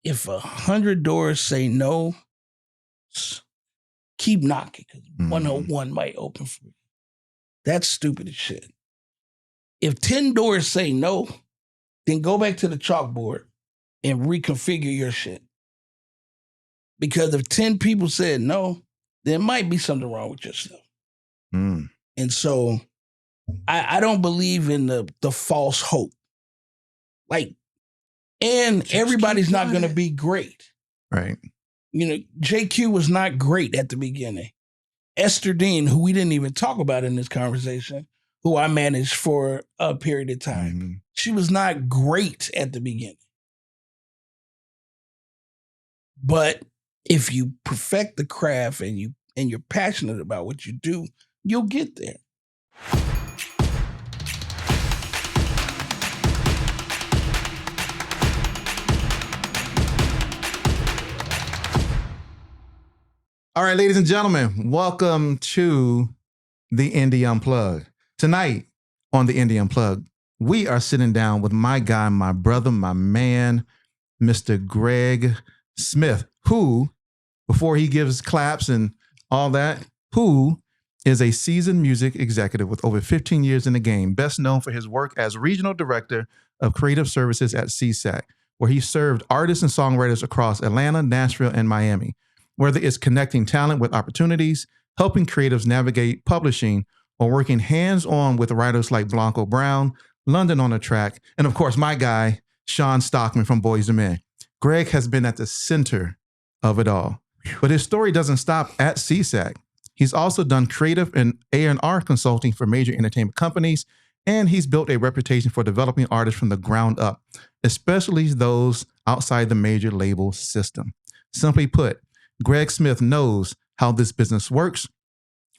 if 100 doors say no, keep knocking because 101 might open for you. That's stupid as shit. If 10 doors say no, then go back to the chalkboard and reconfigure your shit. Because if 10 people said no, there might be something wrong with yourself. And so I don't believe in the false hope. Like, and just everybody's not going to be great. Right. You know, JQ was not great at the beginning. Esther Dean, who we didn't even talk about in this conversation, who I managed for a period of time, she was not great at the beginning. But if you perfect the craft and you're passionate about what you do, you'll get there. All right, ladies and gentlemen, welcome to the Indie Unplugged. Tonight on the Indie Unplugged, we are sitting down with my guy, my brother, my man, Mr. Greg Smith, who, before he gives claps and all that, who is a seasoned music executive with over 15 years in the game, best known for his work as regional director of creative services at SESAC, where he served artists and songwriters across Atlanta, Nashville, and Miami. Whether it's connecting talent with opportunities, helping creatives navigate publishing, or working hands-on with writers like Blanco Brown, London on the Track, and of course, my guy, Sean Stockman from Boys and Men. Greg has been at the center of it all. But his story doesn't stop at SESAC. He's also done creative and A&R consulting for major entertainment companies, and he's built a reputation for developing artists from the ground up, especially those outside the major label system. Simply put, Greg Smith knows how this business works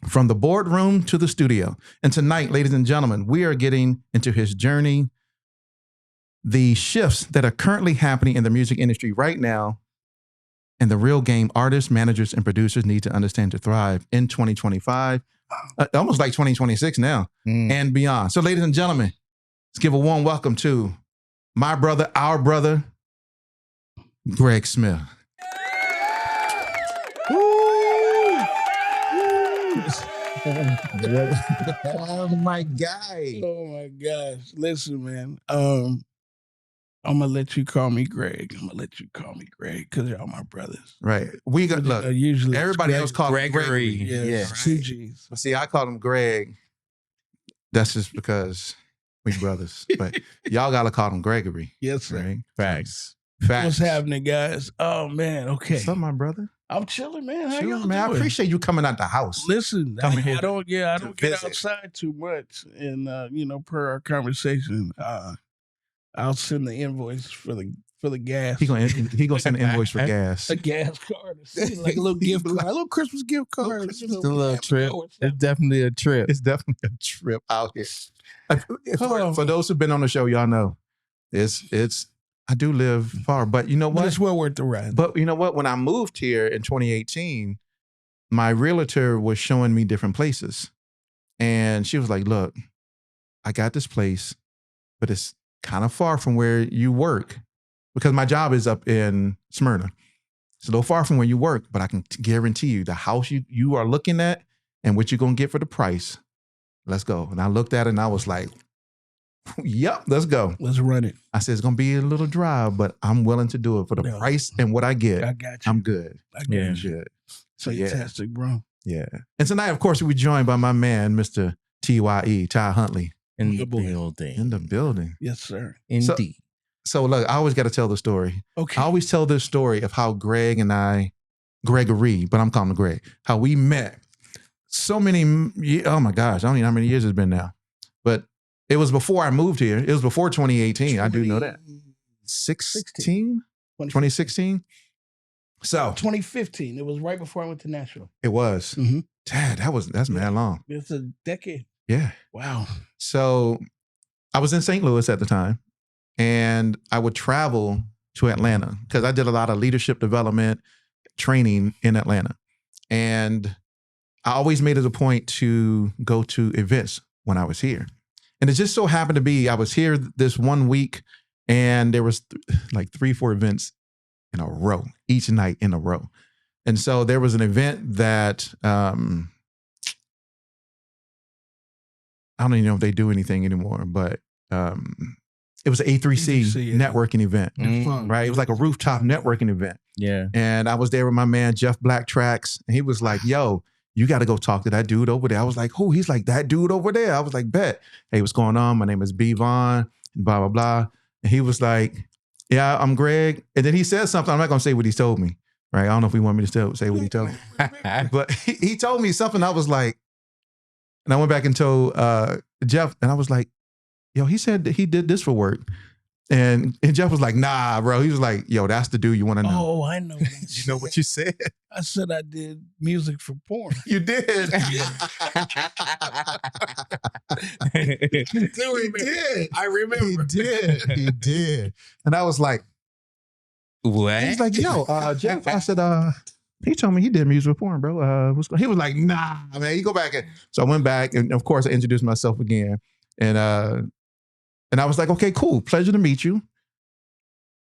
from the boardroom to the studio. And tonight, ladies and gentlemen, we are getting into his journey, the shifts that are currently happening in the music industry right now, and the real game artists, managers, and producers need to understand to thrive in 2025, almost like 2026 now, and beyond. So, ladies and gentlemen, let's give a warm welcome to my brother, our brother, Greg Smith. Oh my guy. Oh my gosh. Listen, man. I'm gonna let you call me Greg. Because y'all my brothers. Right. We got look. Usually everybody else calls him Greggory. Yeah. Right. 2 G's. See, I call him Greg. That's just because we brothers. But y'all gotta call him Greggory. Yes, sir. Right? Facts. What's happening, guys? Oh man. Okay. What's up, my brher? I'm chilling, man. How Chilling, y'all man. doing? I appreciate you coming out the house. Listen, I don't get visit. outside too much, and per our conversation, I'll send the invoice for the gas. He gonna send an invoice for gas. A gas card, like a little gift card, a little Christmas gift card. It's a little trip. It's definitely a trip. It's definitely a trip out here. For those who've been on the show, y'all know it's. I do live far, but you know what? But it's well worth the ride. But you know what? When I moved here in 2018, my realtor was showing me different places. And she was like, look, I got this place, but it's kind of far from where you work because my job is up in Smyrna. It's a little far from where you work, but I can guarantee you the house you are looking at and what you're going to get for the price. Let's go. And I looked at it and I was like, yep, let's go. Let's run it. I said, it's going to be a little drive, but I'm willing to do it for the price and what I get. I got you. I'm good. I got you. Good. Fantastic, bro. Yeah. And tonight, of course, we're joined by my man, Mr. T.Y.E., Ty Huntley. In the building. In the building. Yes, sir. Indeed. So look, I always got to tell the story. Okay. I always tell this story of how Greg and I, Greggory, but I'm calling him Greg, how we met so many, oh my gosh, I don't even know how many years it's been now. But it was before I moved here. It was before 2018. I do know that. 2016? So 2015. It was right before I went to Nashville. It was. Mm-hmm. Dad, that's mad long. It's a decade. Yeah. Wow. So I was in St. Louis at the time, and I would travel to Atlanta because I did a lot of leadership development training in Atlanta. And I always made it a point to go to events when I was here. And it just so happened to be, I was here this one week And there was like 3-4 events in a row, each night in a row. And so there was an event that I don't even know if they do anything anymore, but it was an A3C networking event, right? It was like a rooftop networking event. Yeah. And I was there with my man, Jeff Blacktracks, and he was like, yo, you got to go talk to that dude over there. I was like, who? He's like, that dude over there. I was like, bet. Hey, what's going on? My name is B. Vaughn, and blah, blah, blah. And he was like, yeah, I'm Greg. And then he said something. I'm not going to say what he told me, right? I don't know if he want me to say what he told me. But he told me something. I was like, and I went back and told Jeff, and I was like, yo, he said that he did this for work. And Jeff was like, nah, bro. He was like, yo, that's the dude you want to know. Oh, I know. You know what you said? I said I did music for porn. You did. Dude, he did. I remember. He did. And I was like, what? He's like, yo, Jeff. I said, he told me he did music for porn, bro. He was like, nah, man, you go back. So I went back, and of course I introduced myself again. And I was like, okay, cool. Pleasure to meet you.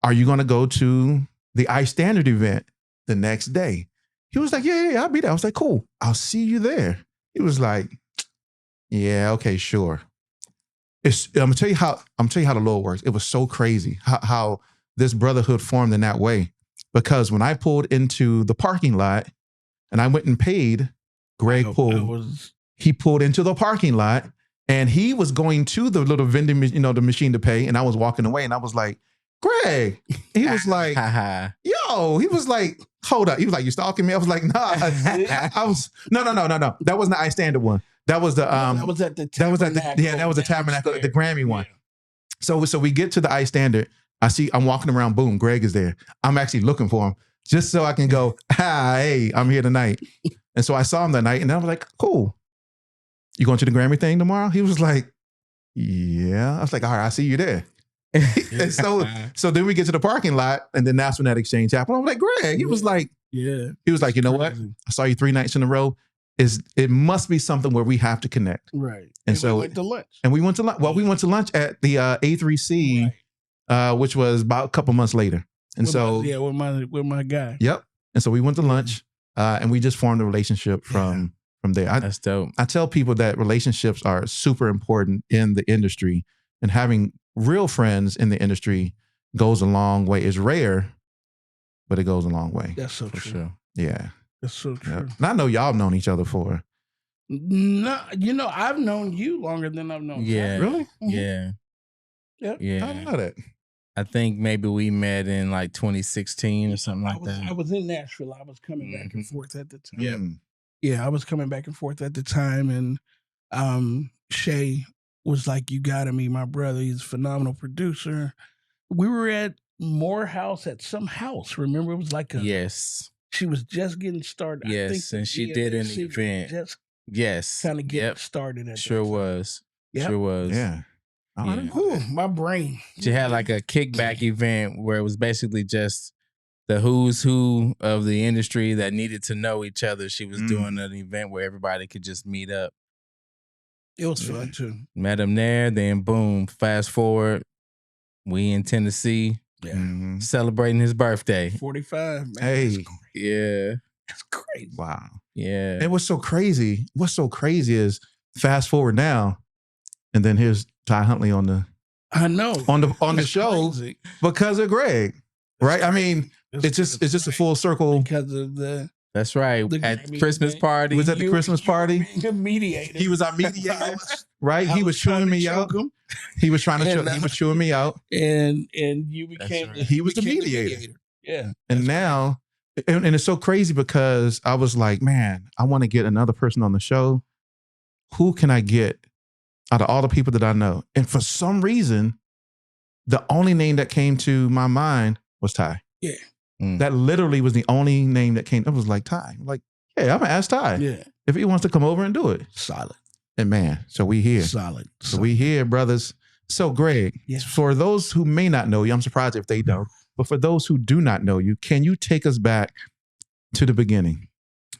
Are you going to go to the iStandard event the next day? He was like, yeah, I'll be there. I was like, cool. I'll see you there. He was like, yeah, okay, sure. I'm gonna tell you how the Lord works. It was so crazy how this brotherhood formed in that way. Because when I pulled into the parking lot and I went and paid, Greg he pulled into the parking lot. And he was going to the little vending, the machine to pay. And I was walking away and I was like, Greg. He was like, yo, he was like, hold up. He was like, you stalking me? I was like, nah. I was, no. That wasn't the iStandard one. That was the, that was at the Tabernacle. That was the Tabernacle, the Grammy one. So we get to the iStandard. I'm walking around, boom, Greg is there. I'm actually looking for him just so I can go, hey, I'm here tonight. And so I saw him that night and I was like, cool. You going to the Grammy thing tomorrow? He was like, yeah. I was like, all right, I'll see you there. And so then we get to the parking lot and then that's when that exchange happened. I'm like, Greg, he was like, yeah. He was like, you know what? I saw you 3 nights in a row. It must be something where we have to connect. Right. And so we went to lunch. And we went to lunch. Well, we went to lunch at the A3C, which was about a couple months later. And with my guy. Yep. And so we went to lunch and we just formed a relationship from there. That's dope. I tell people that relationships are super important in the industry, and having real friends in the industry goes a long way. It's rare, but it goes a long way. That's so true. Sure. Yeah. That's so true. Yep. And I know y'all have known each other for. No, I've known you longer than I've known you. Yeah. Really? Mm-hmm. Yeah. Yep. Yeah. I don't know that. I think maybe we met in like 2016 or something like that. I was in Nashville. I was coming back and forth at the time. Yeah. Yeah, I was coming back and forth at the time, and Shay was like, you gotta meet my brother. He's a phenomenal producer. We were at Morehouse at some house. Remember, it was like yes. She was just getting started. Yes, I think and she did an event. Just kind of getting started. At sure was. Yep. Sure was. Yeah. Ooh, my brain. She had like a kickback event where it was basically just the who's who of the industry that needed to know each other. She was doing an event where everybody could just meet up. It was fun too. Met him there, then boom, fast forward, we in Tennessee celebrating his birthday. 45, man. Hey. Yeah. That's crazy. Wow. Yeah. And what's so crazy is fast forward now, and then here's Ty Huntley on the show because of Greg. Right? I mean, it's just a full circle. Because of that's right. At Christmas party. Was at the Christmas party. The mediator. He was our mediator. Right? He was chewing me out. He was trying to choke. He was chewing me out. And you became he was the mediator. Yeah. And now, and it's so crazy because I was like, man, I want to get another person on the show. Who can I get out of all the people that I know? And for some reason, the only name that came to my mind was Ty. Yeah. That literally was the only name that came. I was like, Ty. I'm like, yeah, I'm going to ask Ty. Yeah. If he wants to come over and do it. Solid. And man, so we here. Solid. So we here, brothers. So Greg, for those who may not know you, I'm surprised if they don't, but for those who do not know you, can you take us back to the beginning?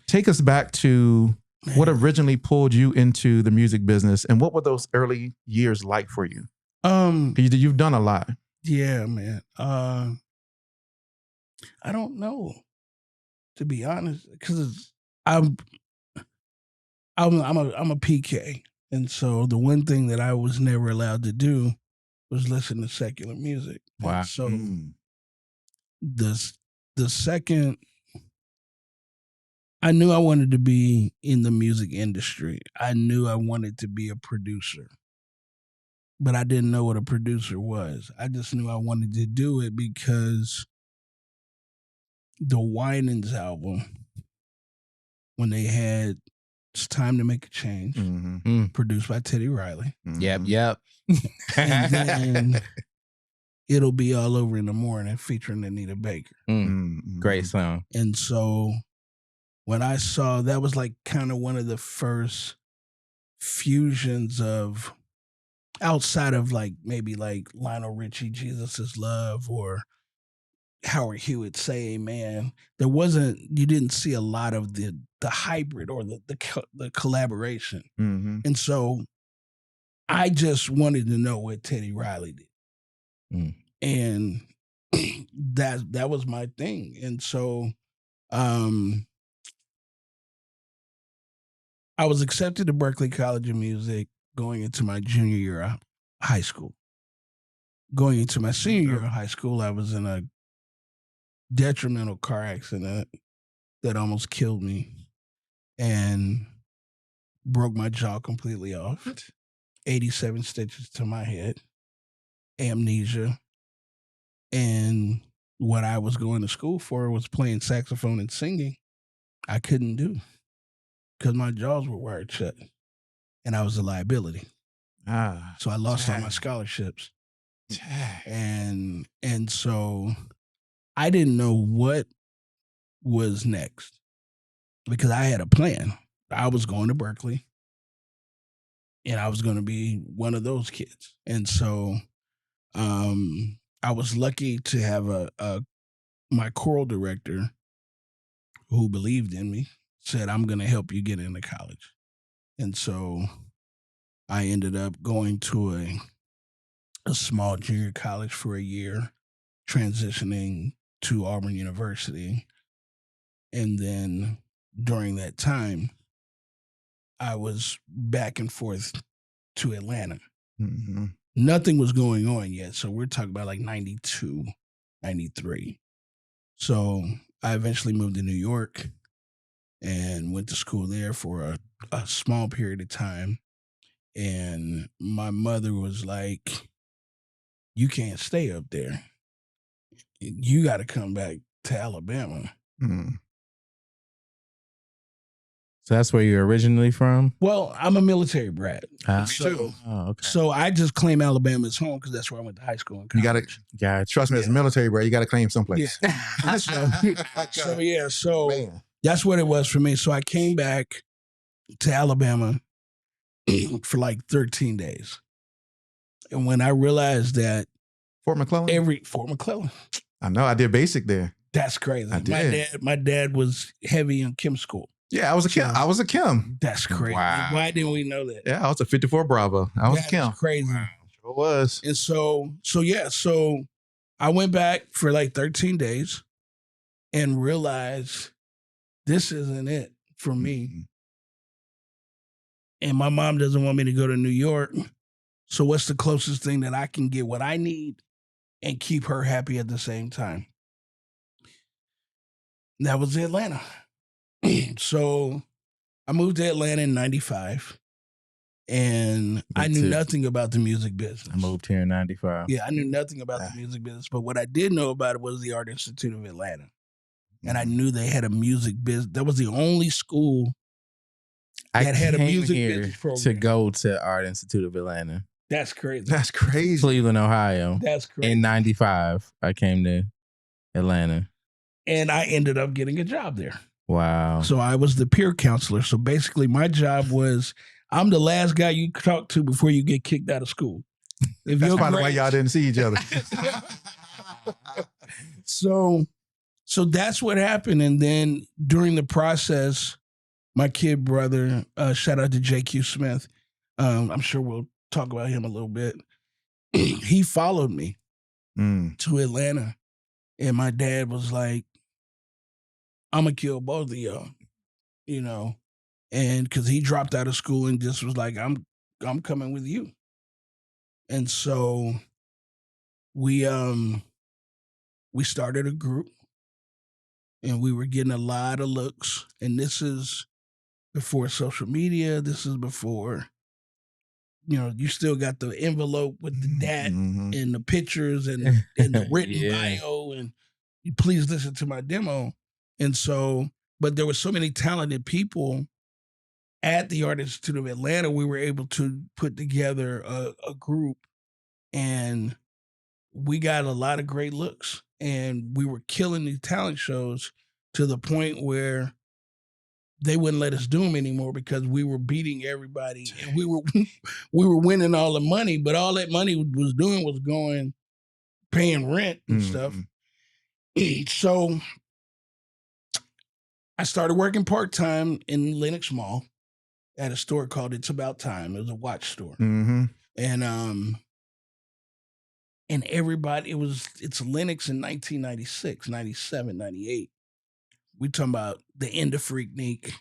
Take us back to what originally pulled you into the music business, and what were those early years like for you? You've done a lot. Yeah, man. I don't know, to be honest, because I'm a PK, and so the one thing that I was never allowed to do was listen to secular music. Wow. And so the second I knew I wanted to be in the music industry, I knew I wanted to be a producer. But I didn't know what a producer was. I just knew I wanted to do it because the Winans album, when they had It's Time to Make a Change, produced by Teddy Riley. Yep. And then It'll Be All Over in the Morning featuring Anita Baker. Great song. And so when I saw, that was like kind of one of the first fusions of, outside of like maybe like Lionel Richie, Jesus Is Love, or Howard Hewitt, Say Amen. You didn't see a lot of the hybrid or the collaboration. And so I just wanted to know what Teddy Riley did. And that was my thing. And so I was accepted to Berklee College of Music going into my junior year of high school. Going into my senior year of high school, I was in a detrimental car accident that almost killed me and broke my jaw completely off. 87 stitches to my head, amnesia. And what I was going to school for was playing saxophone and singing. I couldn't do because my jaws were wired shut and I was a liability. So I lost all my scholarships. And so I didn't know what was next because I had a plan. I was going to Berklee and I was going to be one of those kids. And so I was lucky to have my choral director who believed in me, said, I'm going to help you get into college. And so I ended up going to a small junior college for a year, transitioning to Auburn University. And then during that time, I was back and forth to Atlanta. Nothing was going on yet. So we're talking about like 92, 93. So I eventually moved to New York and went to school there for a small period of time. And my mother was like, you can't stay up there. You got to come back to Alabama. So that's where you're originally from? Well, I'm a military brat. Me too. Oh, okay. So I just claim Alabama as home because that's where I went to high school and college. You got to trust me, as a military, bro. You got to claim someplace. Yeah. So Man. that's what it was for me. So I came back to Alabama for like 13 days. And when I realized that Fort McClellan? Fort McClellan. I know. I did basic there. That's crazy. I did. My dad was heavy in Kim school. Yeah, I was a Kim. I was a Kim. That's crazy. Wow. Why didn't we know that? Yeah, I was a 54 Bravo. I was a Kim. That's crazy. Sure was. And so I went back for like 13 days and realized this isn't it for me. And my mom doesn't want me to go to New York. So what's the closest thing that I can get what I need and keep her happy at the same time? That was Atlanta. So I moved to Atlanta in 95 and I knew nothing about the music business. I moved here in 95. Yeah, I knew nothing about the music business, but what I did know about it was the Art Institute of Atlanta. And I knew they had a music business. That was the only school that had a music business program. To go to Art Institute of Atlanta. That's crazy. That's crazy. Cleveland, Ohio. That's crazy. In 95, I came to Atlanta. And I ended up getting a job there. Wow. So I was the peer counselor. So basically my job was, I'm the last guy you talk to before you get kicked out of school. If That's probably why y'all didn't see each other. So that's what happened. And then during the process, my kid brother, shout out to JQ Smith. I'm sure we'll talk about him a little bit. He followed me to Atlanta. And my dad was like, I'm going to kill both of y'all, you know, and because he dropped out of school and just was like, I'm coming with you. And so we started a group and we were getting a lot of looks. And this is before social media. This is before, you know, you still got the envelope with the dat and the pictures and the written bio and you please listen to my demo. And so, but there were so many talented people at the Art Institute of Atlanta, we were able to put together a group and we got a lot of great looks and we were killing these talent shows to the point where they wouldn't let us do them anymore because we were beating everybody and we were winning all the money, but all that money was doing was going paying rent and stuff. So I started working part-time in Lenox Mall at a store called It's About Time. It was a watch store. And everybody, it's Lenox in 1996, 97, 98. We talking about the end of Freaknik.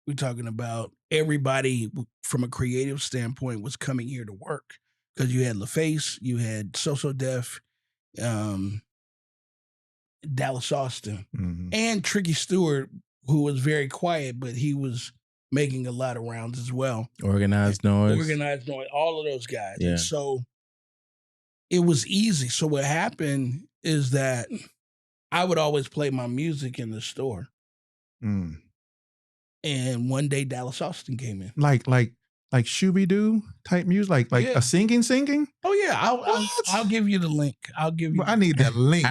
We're talking about everybody from a creative standpoint was coming here to work because you had LaFace, you had So Def, Dallas Austin, and Tricky Stewart, who was very quiet, but he was making a lot of rounds as well. Organized Noise, all of those guys. Yeah. And so it was easy. So what happened is that I would always play my music in the store. And one day Dallas Austin came in. Like Shooby-Doo type music, like a singing? Oh yeah, I'll give you the link. I'll give you. I need that link.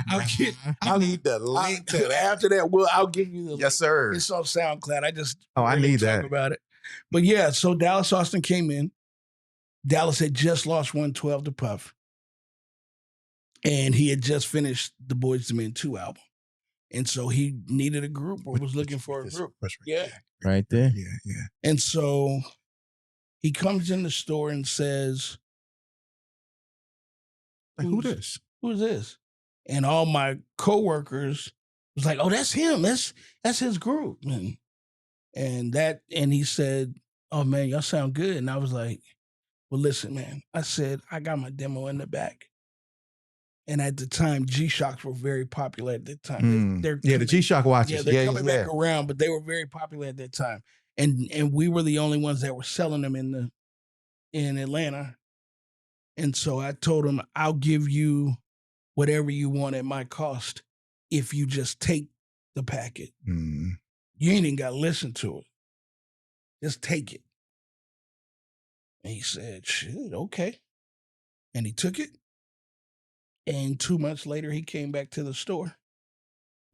I need the link to that. After that, I'll give you the link. Yes, sir. It's on SoundCloud. I just I need that about it. But yeah, so Dallas Austin came in. Dallas had just lost 112 to Puff, and he had just finished the Boyz II Men 2 album, and so he needed a group or was looking for a group. Right there. Yeah. And so he comes in the store and says, who this? Who's this? And all my coworkers was like, oh, that's him. That's his group. And he said, oh man, y'all sound good. And I was like, well, listen, man. I said, I got my demo in the back. And at the time, G-Shocks were very popular at that time. The G-Shock watches. Yeah, they're coming back around, but they were very popular at that time. And we were the only ones that were selling them in Atlanta. And so I told him, I'll give you whatever you want at my cost if you just take the packet. You ain't even got to listen to it. Just take it. And he said, shit, okay. And he took it. And 2 months later, he came back to the store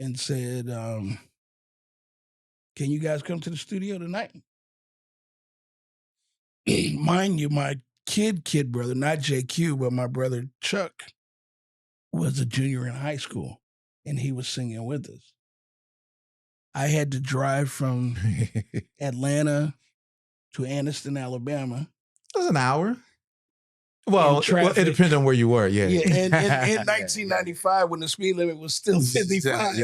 and said, can you guys come to the studio tonight? Mind you, my kid brother, not JQ, but my brother Chuck, was a junior in high school, and he was singing with us. I had to drive from Atlanta to Anniston, Alabama. It was an hour. Well, it depends on where you were. Yeah. And in 1995, when the speed limit was still 55.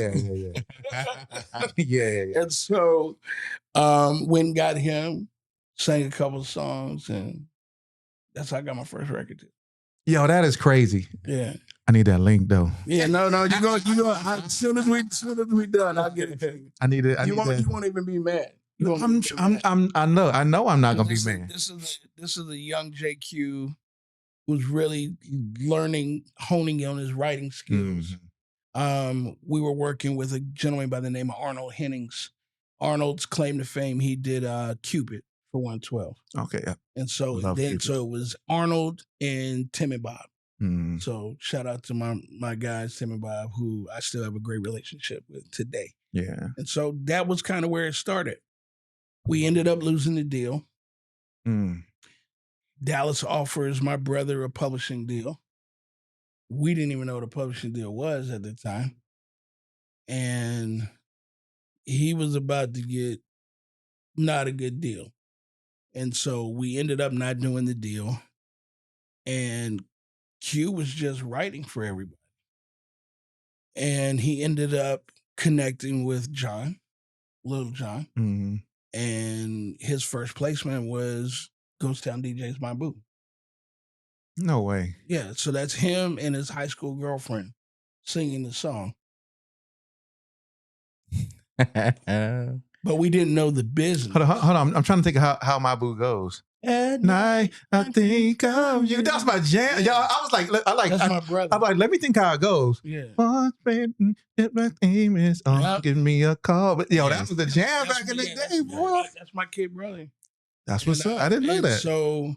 Yeah. And so went and got him, sang a couple of songs, and that's how I got my first record. Yo, that is crazy. Yeah. I need that link though. Yeah, no, you go. As soon as we done, I'll get it to you. I need it. You won't even be mad. I know I'm not gonna be mad. This is a young JQ who's really honing on his writing skills. We were working with a gentleman by the name of Arnold Hennings. Arnold's claim to fame, he did Cupid for 112. Okay, yeah. And so it was Arnold and Tim and Bob. So shout out to my guys, Tim and Bob, who I still have a great relationship with today. Yeah. And so that was kind of where it started. We ended up losing the deal. Dallas offers my brother a publishing deal. We didn't even know what a publishing deal was at the time. And he was about to get not a good deal. And so we ended up not doing the deal. And Q was just writing for everybody. And he ended up connecting with John, Little John. Mm-hmm. And his first placement was Ghost Town DJ's My Boo. No way. Yeah, so that's him and his high school girlfriend singing the song. But we didn't know the business. Hold on. I'm trying to think of how My Boo goes. At night, I think of you. That's my jam. Y'all, I was like, That's my brother. I'm like, let me think how it goes. Yeah. My name is give me a call. But yo, that was the jam That's back in the yeah, day, boy. That's my kid brother. That's what's up. I didn't know that. So,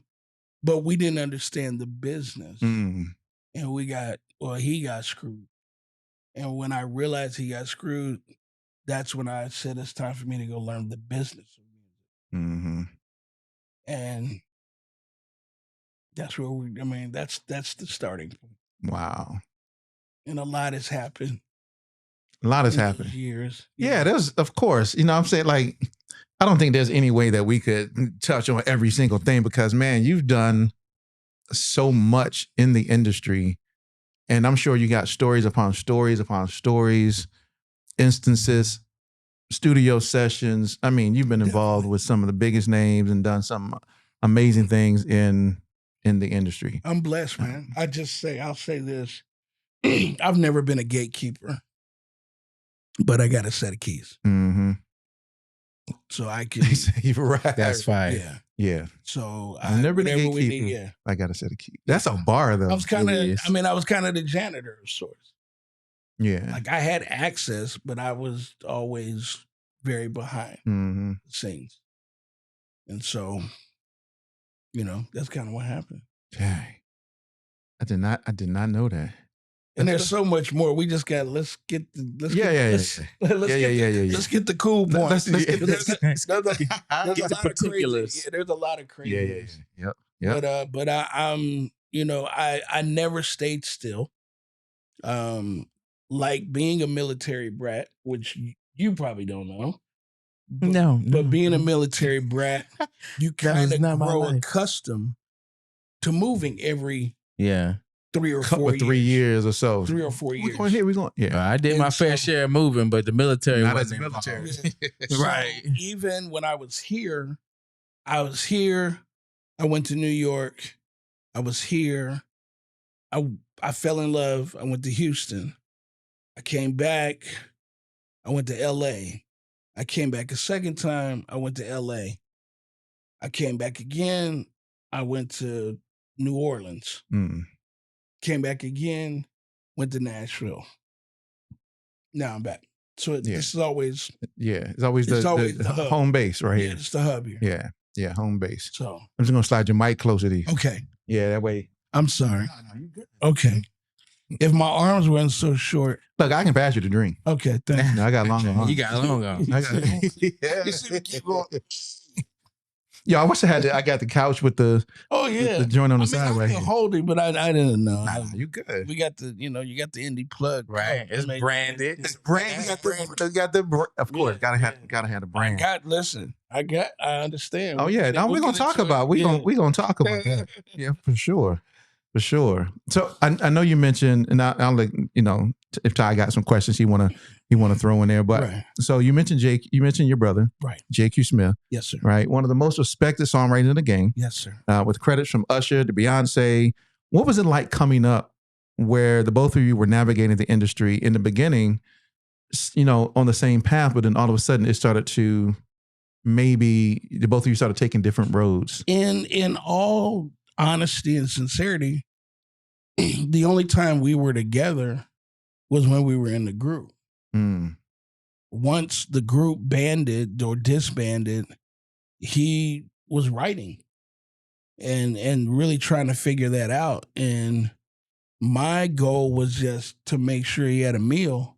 but we didn't understand the business. And he got screwed. And when I realized he got screwed, that's when I said it's time for me to go learn the business of music. Mm-hmm. And that's where that's the starting point. Wow. And a lot has happened. A lot has happened. Years. Yeah, there's, of course, I'm saying, like, I don't think there's any way that we could touch on every single thing because, man, you've done so much in the industry. And I'm sure you got stories upon stories upon stories, instances, studio sessions. I mean, you've been involved with some of the biggest names and done some amazing things in the industry. I'm blessed, man. I'll say this. I've never been a gatekeeper, but I got a set of keys. Mm-hmm. So I can. You're right. That's fine. Yeah. Yeah. So I've never been a gatekeeper. I got a set of keys. That's a bar, though. I was kind of the janitor of sorts. Yeah. Like I had access, but I was always very behind the scenes. And so, that's kind of what happened. Dang. I did not know that. And there's so much more. We just got let's get the cool points. Let's get the particulars. Yeah, there's a lot of crazy. Yeah. But I never stayed still. Like being a military brat, which you probably don't know. But being a military brat, you kind of grow accustomed to moving every 3 or 4 years. 3 years or so. 3 or 4 years. We're going. Yeah. I did my fair share of moving, but the military not wasn't as military. Right. So even when I was here. I went to New York. I was here. I fell in love. I went to Houston. I came back. I went to LA. I came back a second time. I went to LA. I came back again. I went to New Orleans. Came back again. Went to Nashville. Now I'm back. So this is always... Yeah, it's always the home base right here. Yeah, it's the hub here. Yeah, home base. So I'm just going to slide your mic closer to you. Okay. Yeah, that way. I'm sorry. No, you good. Okay. If my arms weren't so short. Look, I can pass you the drink. Okay, thanks. No, I got long arms. You got long arms. You see me keep going. Yo, I wish I got the couch with the the joint on the side right I here. can hold it, but I didn't know. Nah, you good. We got the, you got the indie plug. Right. It's branded. It's brand. You got the of course, gotta have the brand. I understand. Oh yeah, now we're gonna talk about we're gonna talk about that. Yeah, for sure. So I know you mentioned, and I'll let if Ty got some questions he wanna throw in there. But so you mentioned Jake, you mentioned your brother, right? J.Q. Smith, yes sir. Right, one of the most respected songwriters in the game, yes sir. With credits from Usher to Beyonce. What was it like coming up, where the both of you were navigating the industry in the beginning, on the same path, but then all of a sudden it started to maybe the both of you started taking different roads? In all honesty and sincerity, the only time we were together was when we were in the group. Once the group banded or disbanded, he was writing and really trying to figure that out. And my goal was just to make sure he had a meal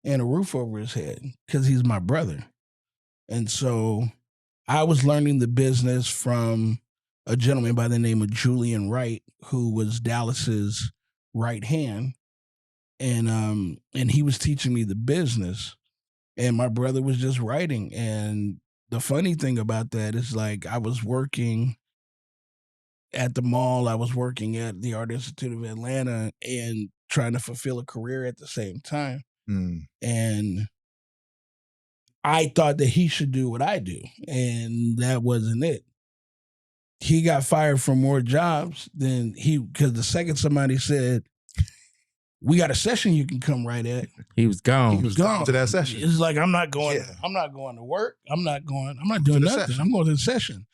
and a roof over his head because he's my brother. And so I was learning the business from a gentleman by the name of Julian Wright, who was Dallas's right hand. And he was teaching me the business, and my brother was just writing. And the funny thing about that is, like, I was working at the mall. I was working at the Art Institute of Atlanta and trying to fulfill a career at the same time. And I thought that he should do what I do, and that wasn't it. He got fired from more jobs than because the second somebody said, "We got a session you can come right at," he was gone. He was gone to that session. It's like, I'm not going. Yeah. I'm not going to work. I'm not doing nothing. Session. I'm going to the session.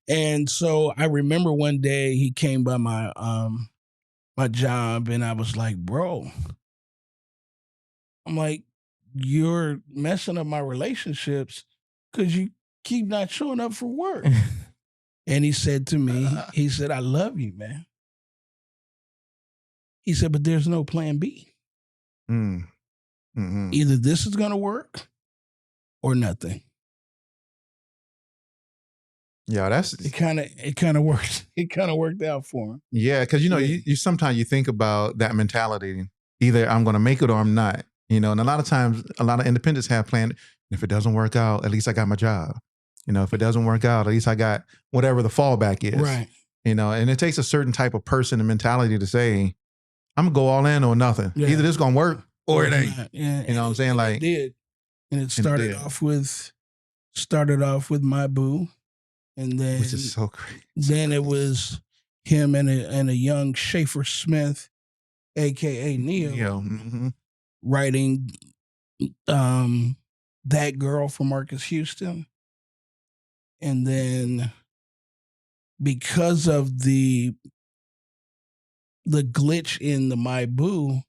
And so I remember one day he came by my my job, and I was like, "Bro," I'm like, "You're messing up my relationships because you keep not showing up for work." And he said to me, he said, "I love you, man." He said, "But there's no plan B. Either this is going to work or nothing." Yeah, that's it. Kind of worked. It kind of worked out for him. Yeah, because you sometimes you think about that mentality. Either I'm going to make it or I'm not. And a lot of times, a lot of independents have planned. If it doesn't work out, at least I got my job. If it doesn't work out, at least I got whatever the fallback is. Right. And it takes a certain type of person and mentality to say, I'm gonna go all in or nothing. Yeah. Either this gonna work or it ain't. Yeah. You know what I'm saying? Like it did. And it started off with my boo. And then which is so crazy. Then it was him and a young Schaefer Smith, aka Neo, writing That Girl from Marcus Houston. And then because of the glitch in the My Boo,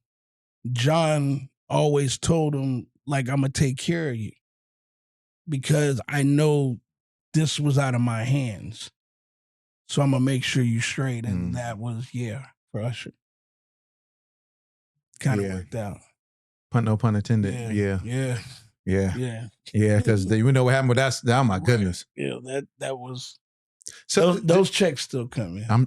John always told him, like, "I'm gonna take care of you because I know this was out of my hands. So I'm gonna make sure you straight." And that was, for Usher. Kind of worked out. No pun intended. Yeah. Because you know what happened with that. Oh my goodness. Yeah, that was. So those checks still coming. I'm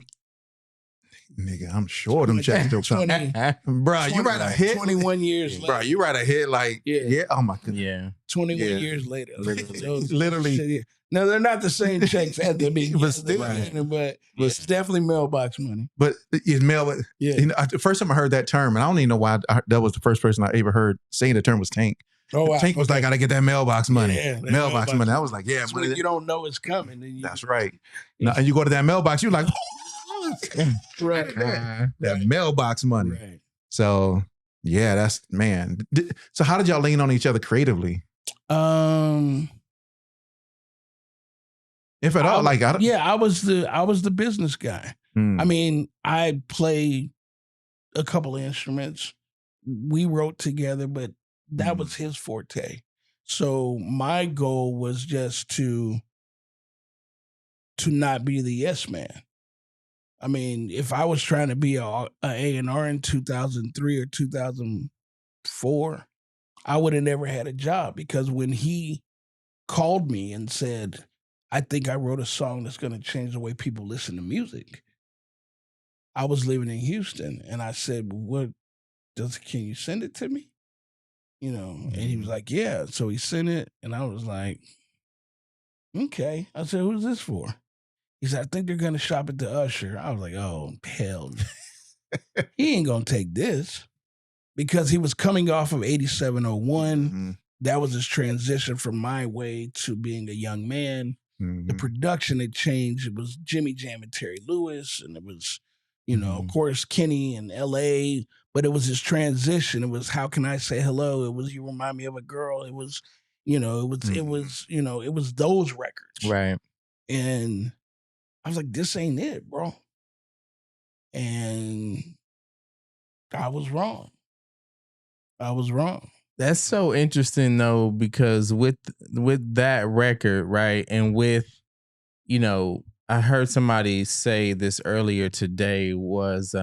sure them checks still coming. Bro, you write a hit 21 years later. Bro, you write a hit like oh my goodness. Yeah. 21 years later. Literally. No, they're not the same checks at the beginning, but it's definitely mailbox money. But it's mail. Yeah. The first time I heard that term, and I don't even know why that was the first person I ever heard saying the term was Tank. Oh, wow. Tank was like, "I gotta get that mailbox money." Yeah, mailbox money. I was like, "Yeah, when you don't know it's coming." Then that's right. Now, and you go to that mailbox, you're like, right. That mailbox money. Right. So yeah, that's man. So how did y'all lean on each other creatively? If at all, I was the business guy. I mean, I play a couple of instruments. We wrote together, but that was his forte. So my goal was just to not be the yes man. I mean, if I was trying to be a A&R in 2003 or 2004, I would have never had a job, because when he called me and said, "I think I wrote a song that's going to change the way people listen to music," I was living in Houston, and I said, "Can you send it to me?" And he was like, "Yeah." So he sent it, and I was like, "Okay." I said, "Who's this for?" He said, "I think they're going to shop it to Usher." I was like, "Oh, hell no." He ain't going to take this, because he was coming off of 8701. That was his transition from My Way to being a young man. The production had changed. It was Jimmy Jam and Terry Lewis, and it was, of course, Kenny and L.A., but it was his transition. It was How Can I Say Hello? It was You Remind Me of a Girl. It was, it was those records. Right. And I was like, this ain't it, bro. And I was wrong. That's so interesting though, because with that record, right, and with, I heard somebody say this earlier today was,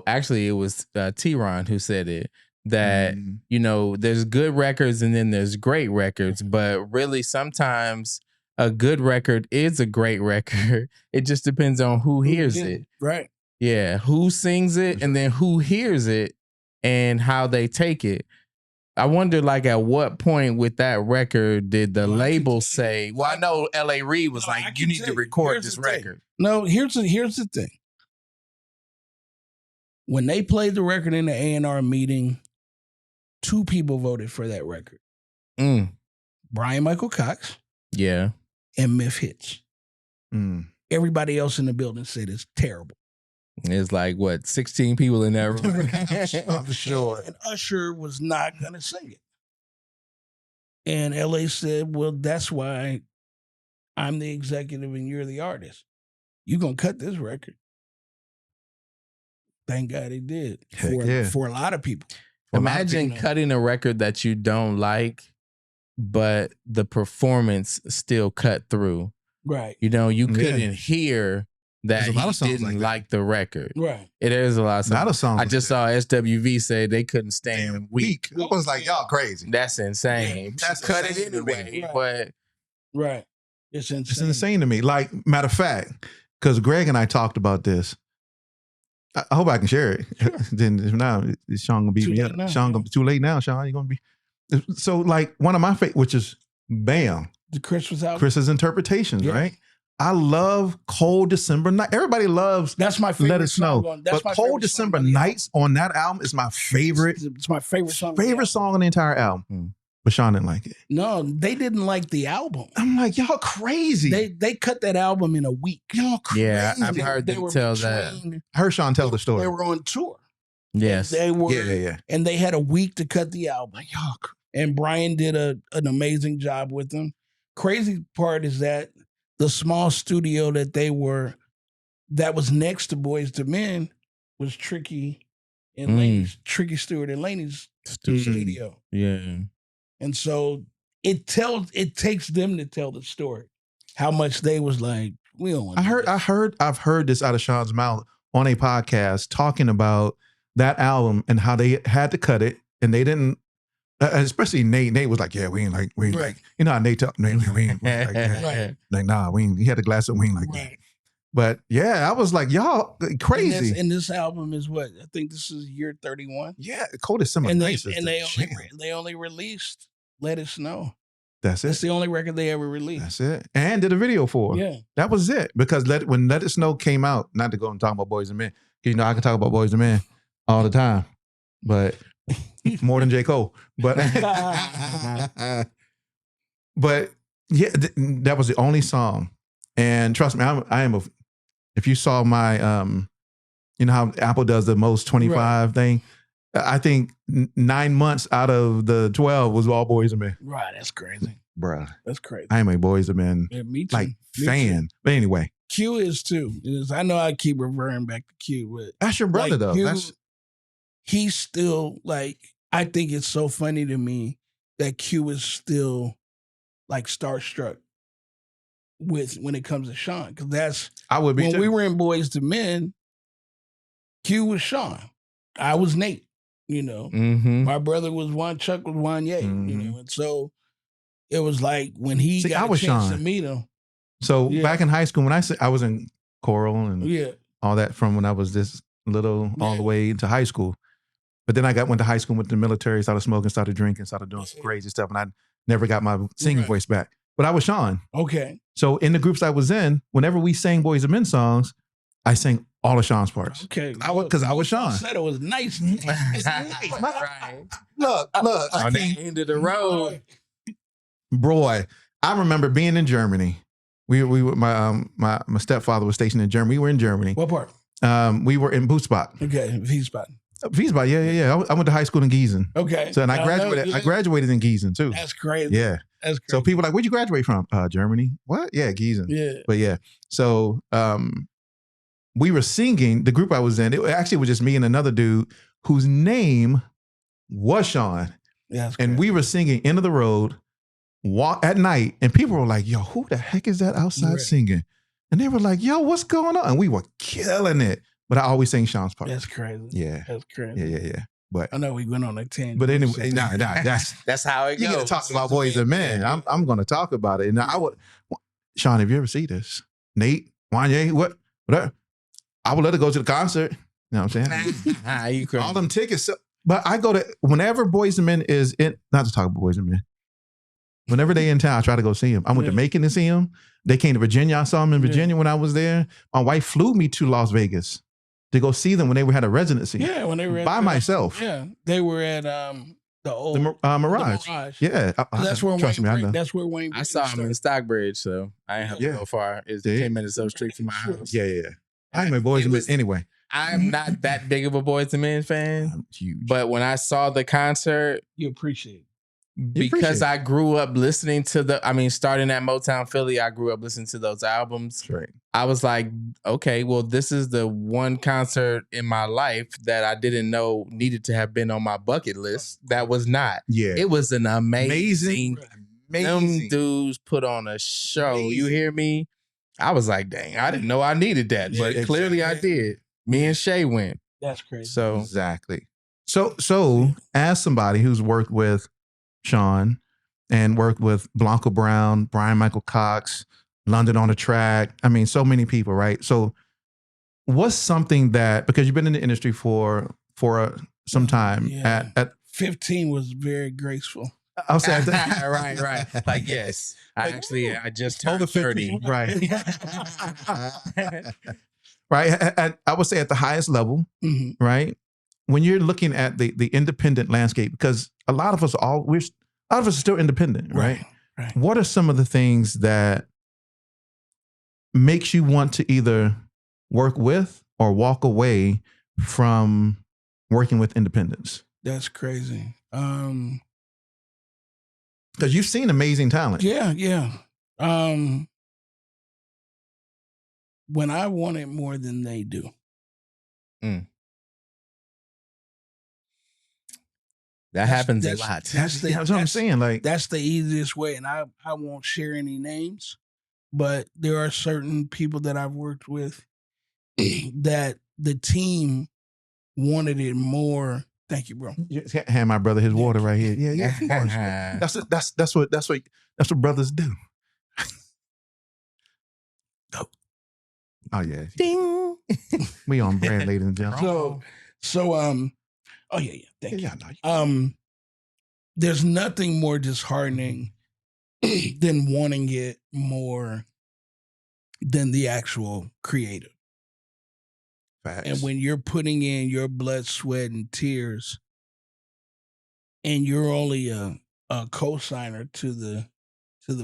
actually it was T-Ron who said it, that, there's good records and then there's great records, but really sometimes a good record is a great record. It just depends on who hears it. Right. Yeah, who sings it and then who hears it and how they take it. I wonder, like, at what point with that record did the label say, well, I know L.A. Reid was like, you need to record this record. No, here's the thing. When they played the record in the A&R meeting, 2 people voted for that record. Brian Michael Cox. Yeah. And Myth Hits. Everybody else in the building said it's terrible. It's like, what, 16 people in that room? I'm sure. And Usher was not going to sing it. And LA said, well, that's why I'm the executive and you're the artist. You're going to cut this record. Thank God he did. For a lot of people. Imagine cutting a record that you don't like, but the performance still cut through. Right. You know, you couldn't hear that he didn't like the record. Right. It is a lot of songs. Not a song. I just saw SWV say they couldn't stand Weak. I was like, y'all crazy. That's insane. That's cut it insane anyway. But right. It's insane. It's insane to me. Like, matter of fact, because Greg and I talked about this. I hope I can share it. Sure. Then if not, Sean gonna beat me up. Sean gonna be too late now. Sean, you're gonna be. So like one of my favorite, which is bam, the Chris's interpretations, right? I love Cold December Night. Everybody loves That's my favorite Let It Snow. But Cold December Nights on that album is my favorite. It's my favorite song. Favorite song on the entire album. But Sean didn't like it. No, they didn't like the album. I'm like, y'all crazy. They cut that album in a week. Y'all crazy. Yeah, I've heard them tell that. I heard Sean tell the story. They were on tour. Yes. They were. Yeah. And they had a week to cut the album. Like, y'all. And Brian did an amazing job with them. Crazy part is that the small studio that was next to Boys to Men was Tricky and Laney's, Tricky Stewart and Laney's studio. Yeah. And so it takes them to tell the story. How much they was like, we don't want I've heard this out of Sean's mouth on a podcast talking about that album and how they had to cut it and they didn't. Especially Nate. Nate was like, "Yeah, we ain't like, you know how Nate talk. We ain't like that. Right. Like, nah, we ain't. He had a glass of we ain't like that." But yeah, I was like, "Y'all crazy." And this album is what I think this is year 31. Yeah, Cold December Nights. And they only released Let It Snow. That's it. That's the only record they ever released. That's it. And did a video for it. Yeah, that was it. Because when Let It Snow came out, not to go and talk about Boys and Men, because you know I can talk about Boys and Men all the time, but. More than J. Cole. But but yeah, that was the only song. And trust me, if you saw my you know how Apple does the most 25 thing, I think 9 months out of the 12 was all Boys and Men. Right, that's crazy. Bruh. That's crazy. I am a Boys and Men me too. Like fan. But anyway. Q is too. I know I keep referring back to Q, but that's your brother though. Q, he's still like, I think it's so funny to me that Q is still like starstruck when it comes to Sean. Because I would be when too. we were in Boys to Men, Q was Sean. I was Nate, you know. Mm-hmm. My brother was Juan, Chuck was Juan Ye, you know. And so it was like when he got a chance to meet him. So back in high school, when I was in choral and all that from when I was this little all the way into high school. But then I went to high school, went to the military, started smoking, started drinking, started doing some crazy stuff. And I never got my singing voice back. But I was Sean. Okay. So in the groups I was in, whenever we sang Boys and Men songs, I sang all of Sean's parts. Okay. Because I was Sean. I said it was nice. Right. Look. On the end of the road. Boy, I remember being in Germany. We were, my stepfather was stationed in Germany. We were in Germany. What part? We were in Wiesbaden. Okay, Wiesbaden. Wiesbaden, yeah. I went to high school in Gießen. Okay. So and I graduated in Gießen too. That's crazy. Yeah. That's crazy. So people are like, where'd you graduate from? Germany. What? Yeah, Gießen. Yeah. But yeah. So we were singing, the group I was in, it actually was just me and another dude whose name was Sean. Yeah. And we were singing End of the Road at night, and people were like, yo, who the heck is that outside singing? And they were like, yo, what's going on? And we were killing it. But I always sang Sean's part. That's crazy. Yeah. That's crazy. Yeah. But I know we went on a tangent. But anyway, that's how it goes. You get to talk about Boys and Men. I'm going to talk about it. And Sean, have you ever seen this? Nate, Wanye, what? I would let her go to the concert. You know what I'm saying? You all them tickets. But I go to whenever Boys and Men is in. Not to talk about Boys and Men. Whenever they in town, I try to go see them. I went to Macon to see them. They came to Virginia. I saw them in Virginia when I was there. My wife flew me to Las Vegas to go see them when they had a residency. Yeah, when they were by myself. Yeah, they were at the old Mirage. The Mirage. Yeah, that's where Wayne. That's where Wayne. I saw him in Stockbridge, so I ain't have to go far. It's 10 minutes up street from my house. Yeah. I'm a Boys and Men anyway. I'm not that big of a Boys and Men fan, but when I saw the concert, you appreciate it. Because I grew up listening to starting at Motown Philly, I grew up listening to those albums. Right. I was like, okay, well, this is the one concert in my life that I didn't know needed to have been on my bucket list. That was not. Yeah. It was an amazing. Them dudes put on a show. Amazing. You hear me? I was like, dang, I didn't know I needed that, but clearly I did. Me and Shay went. That's crazy. So exactly. So as somebody who's worked with Sean and worked with Blanco Brown, Brian Michael Cox, London on the Track. I mean, so many people, right? So what's something that, because you've been in the industry for some time, at 15 was very graceful. I'll say right. Like, yes, I just turned 30. Right. Right. I would say at the highest level, right? When you're looking at the independent landscape, because a lot of us are still independent, right? Right. What are some of the things that makes you want to either work with or walk away from working with independents? That's crazy. Because you've seen amazing talent. Yeah. When I want it more than they do. That happens a lot. That's what I'm saying. Like, that's the easiest way. And I won't share any names, but there are certain people that I've worked with that the team wanted it more. Thank you, bro. Hand my brother his water right here. Yeah. That's what brothers do. Oh yeah. Ding. We on brand, ladies and gentlemen. Oh yeah. Thank you. There's nothing more disheartening than wanting it more than the actual creative. Facts. And when you're putting in your blood, sweat, and tears, and you're only a co-signer to the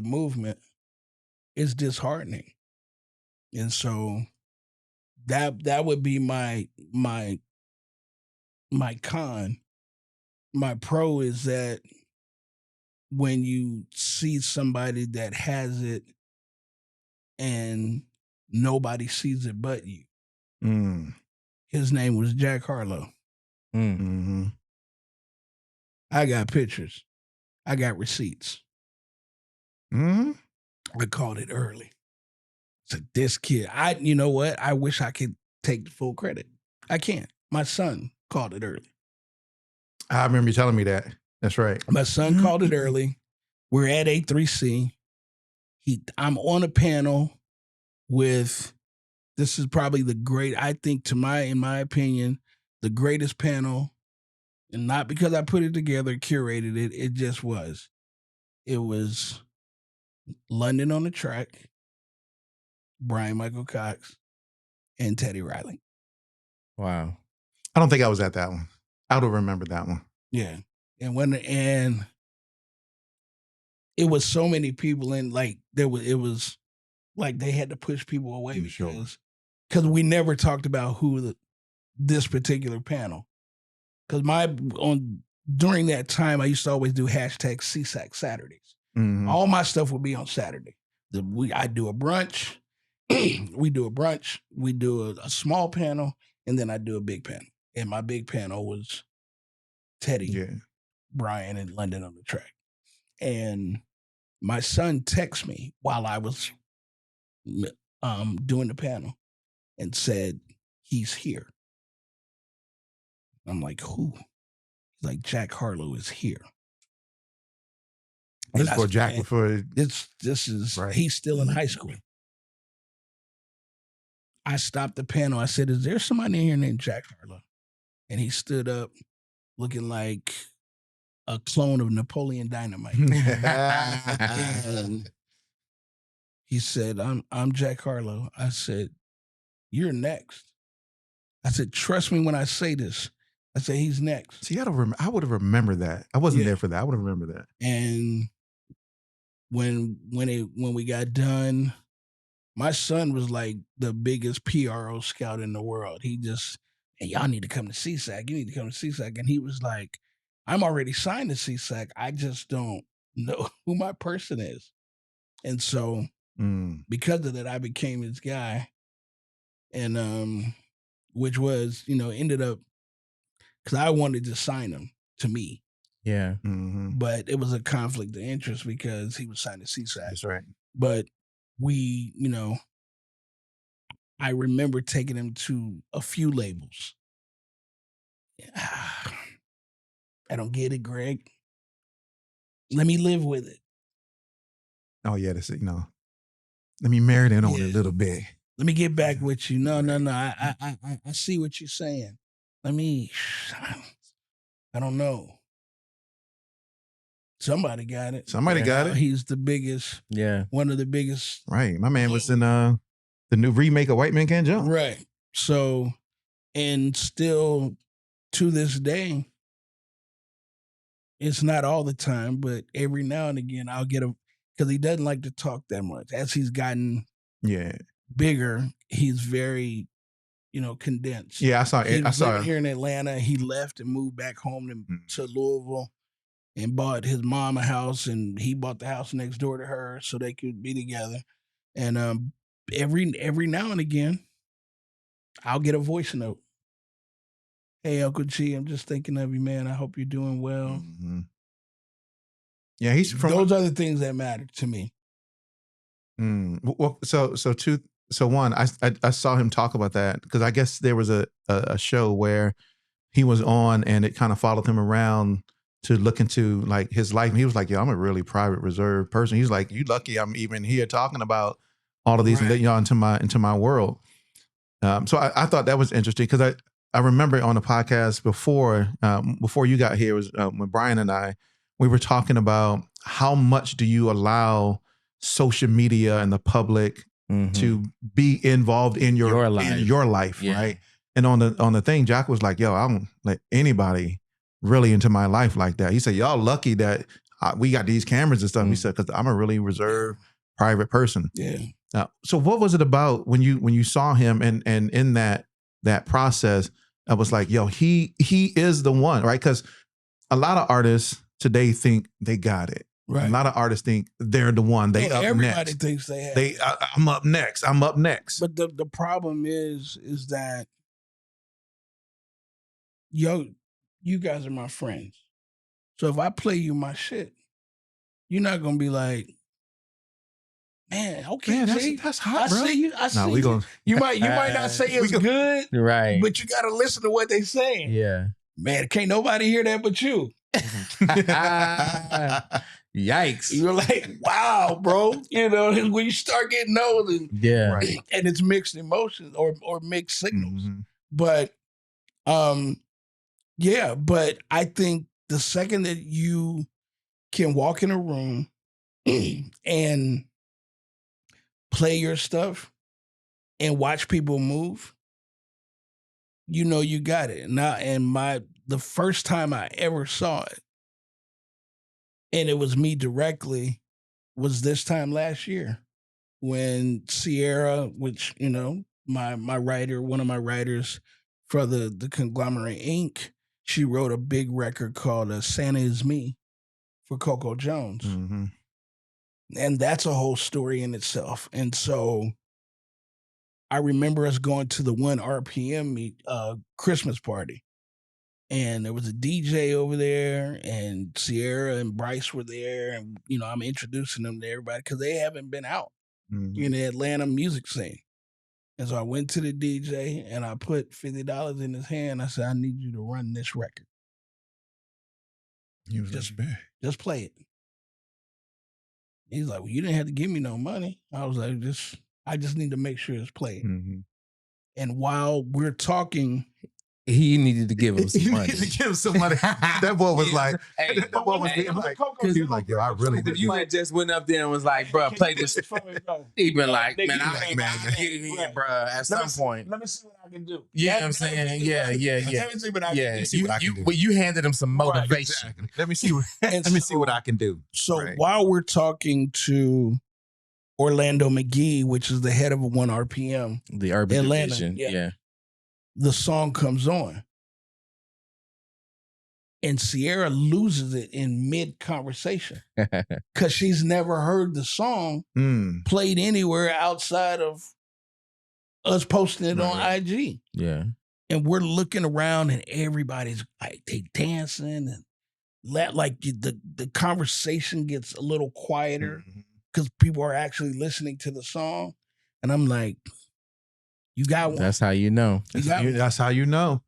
movement, it's disheartening. And so that would be my con. My pro is that when you see somebody that has it and nobody sees it but you. His name was Jack Harlow. Mm-hmm. I got pictures. I got receipts. I called it early. So this kid, you know what? I wish I could take the full credit. I can't. My son called it early. I remember you telling me that. That's right. My son called it early. We're at A3C. I'm on a panel with, this is probably in my opinion, the greatest panel. And not because I put it together, curated it. It just was. It was London on the Track, Brian Michael Cox, and Teddy Riley. Wow. I don't think I was at that one. I don't remember that one. Yeah. And it was so many people in, like, it was like they had to push people away because we never talked about this particular panel. Because during that time, I used to always do hashtag SESAC Saturdays. Mm-hmm. All my stuff would be on Saturday. I do a brunch. We do a brunch. We do a small panel, and then I do a big panel. And my big panel was Teddy, Brian, and London on the Track. And my son texted me while I was doing the panel and said, he's here. I'm like, who? He's like, Jack Harlow is here. This for Jack before this is right. He's still in high school. I stopped the panel. I said, is there somebody in here named Jack Harlow? And he stood up looking like a clone of Napoleon Dynamite. And he said, I'm Jack Harlow. I said, you're next. I said, trust me when I say this. I said, he's next. See, I would have remembered that. I wasn't there for that. I would have remembered that. And when we got done, my son was like the biggest PRO scout in the world. He just, hey, y'all need to come to SESAC. You need to come to SESAC. And he was like, I'm already signed to SESAC. I just don't know who my person is. And so because of that, I became his guy. And which was, ended up, because I wanted to sign him to me. Yeah. But it was a conflict of interest because he was signed to SESAC. That's right. But we, I remember taking him to a few labels. I don't get it, Greg. Let me live with it. Oh, yeah. That's it. Let me marinate on it a little bit. Let me get back with you. No. I see what you're saying. I don't know. Somebody got it. Somebody got it. He's the biggest. Yeah. One of the biggest. Right. My man was in the new remake of White Man Can't Jump. Right. So, and still to this day, it's not all the time, but every now and again I'll get because he doesn't like to talk that much. As he's gotten bigger, he's very, condensed. Yeah, I saw here in Atlanta. He left and moved back home to Louisville and bought his mom a house, and he bought the house next door to her so they could be together. And every now and again, I'll get a voice note. Hey, Uncle G, I'm just thinking of you, man. I hope you're doing well. Yeah, he's from those are the things that matter to me. Well, so one, I saw him talk about that because I guess there was a show where he was on and it kind of followed him around to look into like his life. And he was like, "Yo, I'm a really private, reserved person." He's like, "You lucky I'm even here talking about all of these and letting y'all into my world." So I thought that was interesting because I remember on the podcast before you got here was when Brian and we were talking about how much do you allow social media and the public to be involved in your life, right? And on the thing, Jack was like, "Yo, I don't let anybody really into my life like that." He said, "Y'all lucky that we got these cameras and stuff." He said, "Because I'm a really reserved, private person." Yeah. So what was it about when you saw him and in that process? I was like, "Yo, he is the one," right? Because a lot of artists today think they got it. Right. A lot of artists think they're the one. Everybody thinks they have. I'm up next. I'm up next. But the problem is that you guys are my friends. So if I play you my shit, you're not gonna be like, "Man, okay, man, that's hot, bro." I see you. You might not say it's good, right? But you gotta listen to what they're saying. Yeah, man, can't nobody hear that but you. Yikes! You're like, wow, bro. When you start getting old, and it's mixed emotions or mixed signals. But, but I think the second that you can walk in a room and play your stuff and watch people move, you got it. The first time I ever saw it, and it was me directly, was this time last year when Sierra, which, my writer, one of my writers for the Conglomerate Inc., she wrote a big record called Santa Is Me for Coco Jones. And that's a whole story in itself. And so I remember us going to the 1 RPM Christmas party. And there was a DJ over there, and Sierra and Bryce were there. And, I'm introducing them to everybody because they haven't been out in the Atlanta music scene. And so I went to the DJ and I put $50 in his hand. I said, "I need you to run this record." He was just play it. He's like, "Well, you didn't have to give me no money." I was like, I just need to make sure it's played. And while we're talking, He needed to give him He some money. needed to give him some money. That boy was like, Hey, that boy was being like, he was like, yo, I really if did. you had just went up there and was like, bro, play this. He been like, man, I ain't man, bro. At some point, let me see what I can do. you know what I'm saying? Yeah. Let me see what I can do. You handed him some motivation. Exactly. Let me see what I can do. So while we're talking to Orlando McGee, which is the head of 1 RPM, The Urban Atlanta, Division, yeah. the song comes on. And Sierra loses it in mid-conversation because she's never heard the song played anywhere outside of us posting it on IG. Yeah. And we're looking around and everybody's like, they dancing and like the conversation gets a little quieter because people are actually listening to the song. And I'm like, you got one. That's how you know. That's how you know.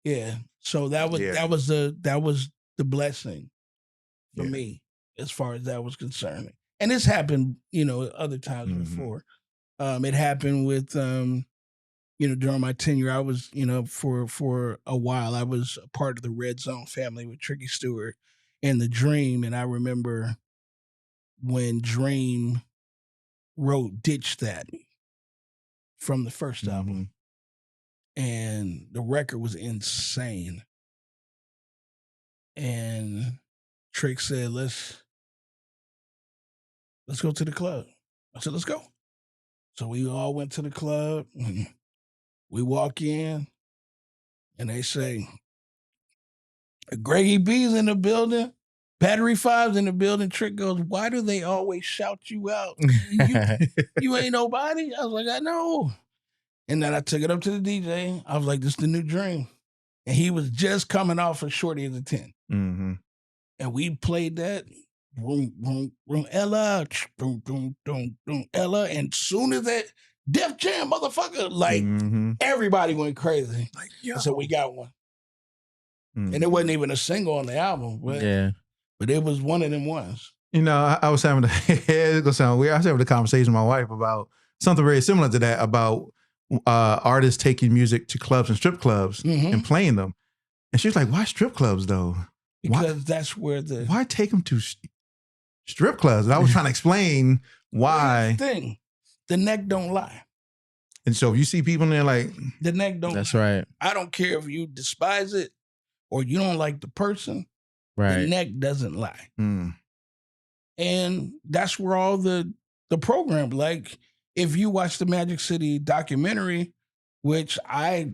Yeah. So that was the blessing for me as far as that was concerned. And this happened, other times before. It happened with during my tenure, I was, for a while, I was a part of the Red Zone family with Tricky Stewart and The Dream. And I remember when Dream wrote Ditch That from the first album. And the record was insane. And Trick said, let's go to the club. I said, let's go. So we all went to the club. We walk in and they say, Greggy B's in the building. Battery 5's in the building. Trick goes, why do they always shout you out? You ain't nobody? I was like, I know. And then I took it up to the DJ. I was like, this is the new Dream. And he was just coming off of Shorty as a 10. And we played that. Boom, boom, boom, Ella. Boom, boom, boom, boom, Ella. And soon as that Def Jam, motherfucker, like everybody went crazy. Like, yo. So we got one. And it wasn't even a single on the album. But it was one of them ones. I was having it's gonna sound weird. I was having a conversation with my wife about something very similar to that, about artists taking music to clubs and strip clubs and playing them. And she was like, why strip clubs though? Because that's where why take them to strip clubs? And I was trying to explain why. The neck don't lie. And so if you see people in there like, the neck don't That's lie. right. I don't care if you despise it or you don't like the person. Right. The neck doesn't lie. And that's where all the program, like if you watch the Magic City documentary, which I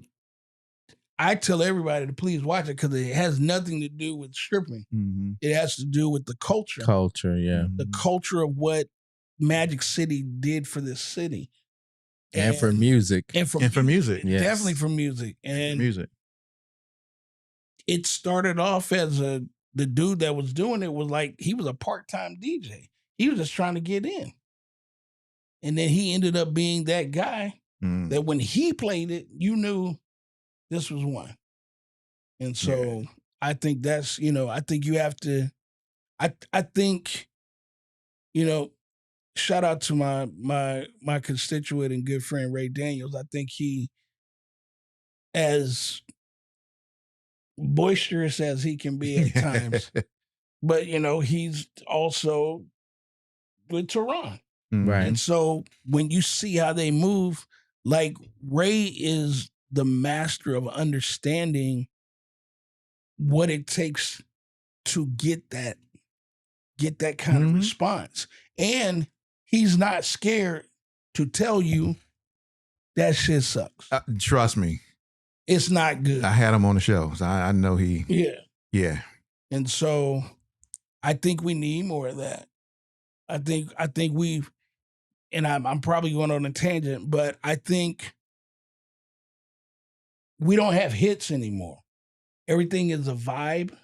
tell everybody to please watch it because it has nothing to do with stripping. It has to do with the culture. The culture of what Magic City did for this city. And for music. And for music. Yes. Definitely for music. And it started off as the dude that was doing it was like, he was a part-time DJ. He was just trying to get in. And then he ended up being that guy that when he played it, you knew this was one. And so I think that's, I think you have to, I think, shout out to my constituent and good friend Ray Daniels. I think he, as boisterous as he can be at times, but he's also with Tehran. Right. And so when you see how they move, like Ray is the master of understanding what it takes to get that kind of response. And he's not scared to tell you that shit sucks. Trust me. It's not good. I had him on the show, so I know he. Yeah. And so I think we need more of that. I think we've, and I'm probably going on a tangent, but I think we don't have hits anymore. Everything is a vibe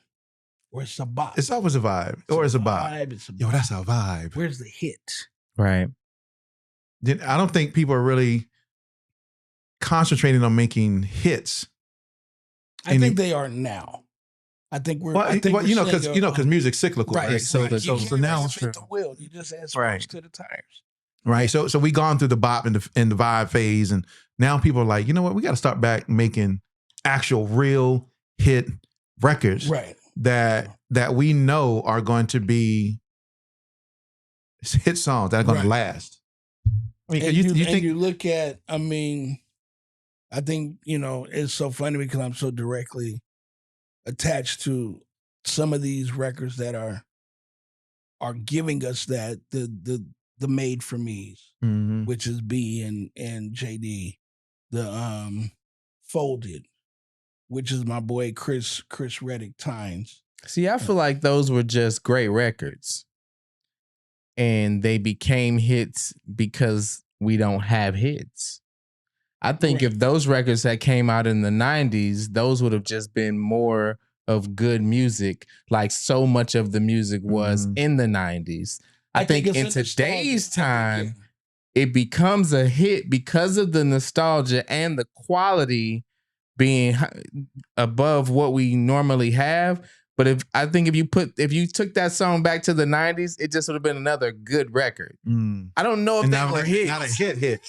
or it's a bop. It's always a vibe or it's a bop. It's a Yo, that's a vibe. Where's the hit? Right. I don't think people are really concentrating on making hits. I think they are now. I think we're. Because music's cyclical, right? So now it's the wheel. You just add spokes to the tires. Right. So we gone through the bop and the vibe phase, and now people are like, you know what? We got to start back making actual real hit records Right. that we know are going to be hit songs that are going to last. I mean, And you think you look at, I mean, I think, you know, it's so funny because I'm so directly attached to some of these records that are giving us that the made for me's, which is B and JD, the Folded, which is my boy Chris Reddick Tynes. See, I feel like those were just great records. And they became hits because we don't have hits. I think if those records that came out in the 90s, those would have just been more of good music, like so much of the music was in the 90s. I think in today's time, it becomes a hit because of the nostalgia and the quality being above what we normally have. But if you took that song back to the 90s, it just would have been another good record. I don't know if they were hits. Not a hit.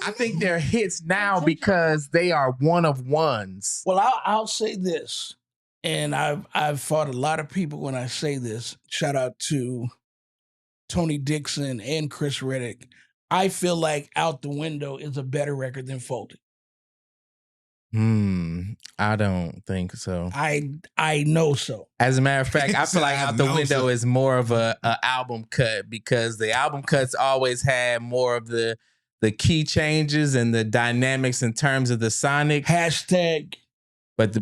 I think they're hits now because they are one of ones. Well, I'll say this, and I've fought a lot of people when I say this. Shout out to Tony Dixon and Chris Reddick. I feel like Out the Window is a better record than Folded. I don't think so. I know so. As a matter of fact, I feel like Out the Window is more of a album cut because the album cuts always had more of the key changes and the dynamics in terms of the sonic. Hashtag. But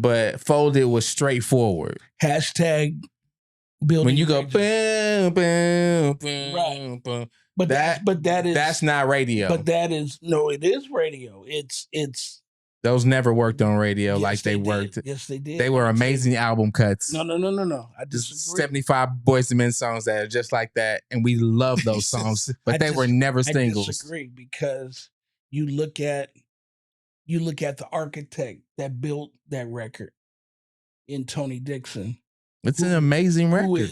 but Folded was straightforward. Hashtag building. When you go boom, boom, boom, right. boom. But that's not radio. But it is radio. It's those never worked on radio like they did. worked. Yes, they did. They were amazing album cuts. No. I disagree. 75 Boys and Men songs that are just like that, and we love those songs, but they were never singles. I disagree because you look at the architect that built that record in Tony Dixon. It's an amazing record.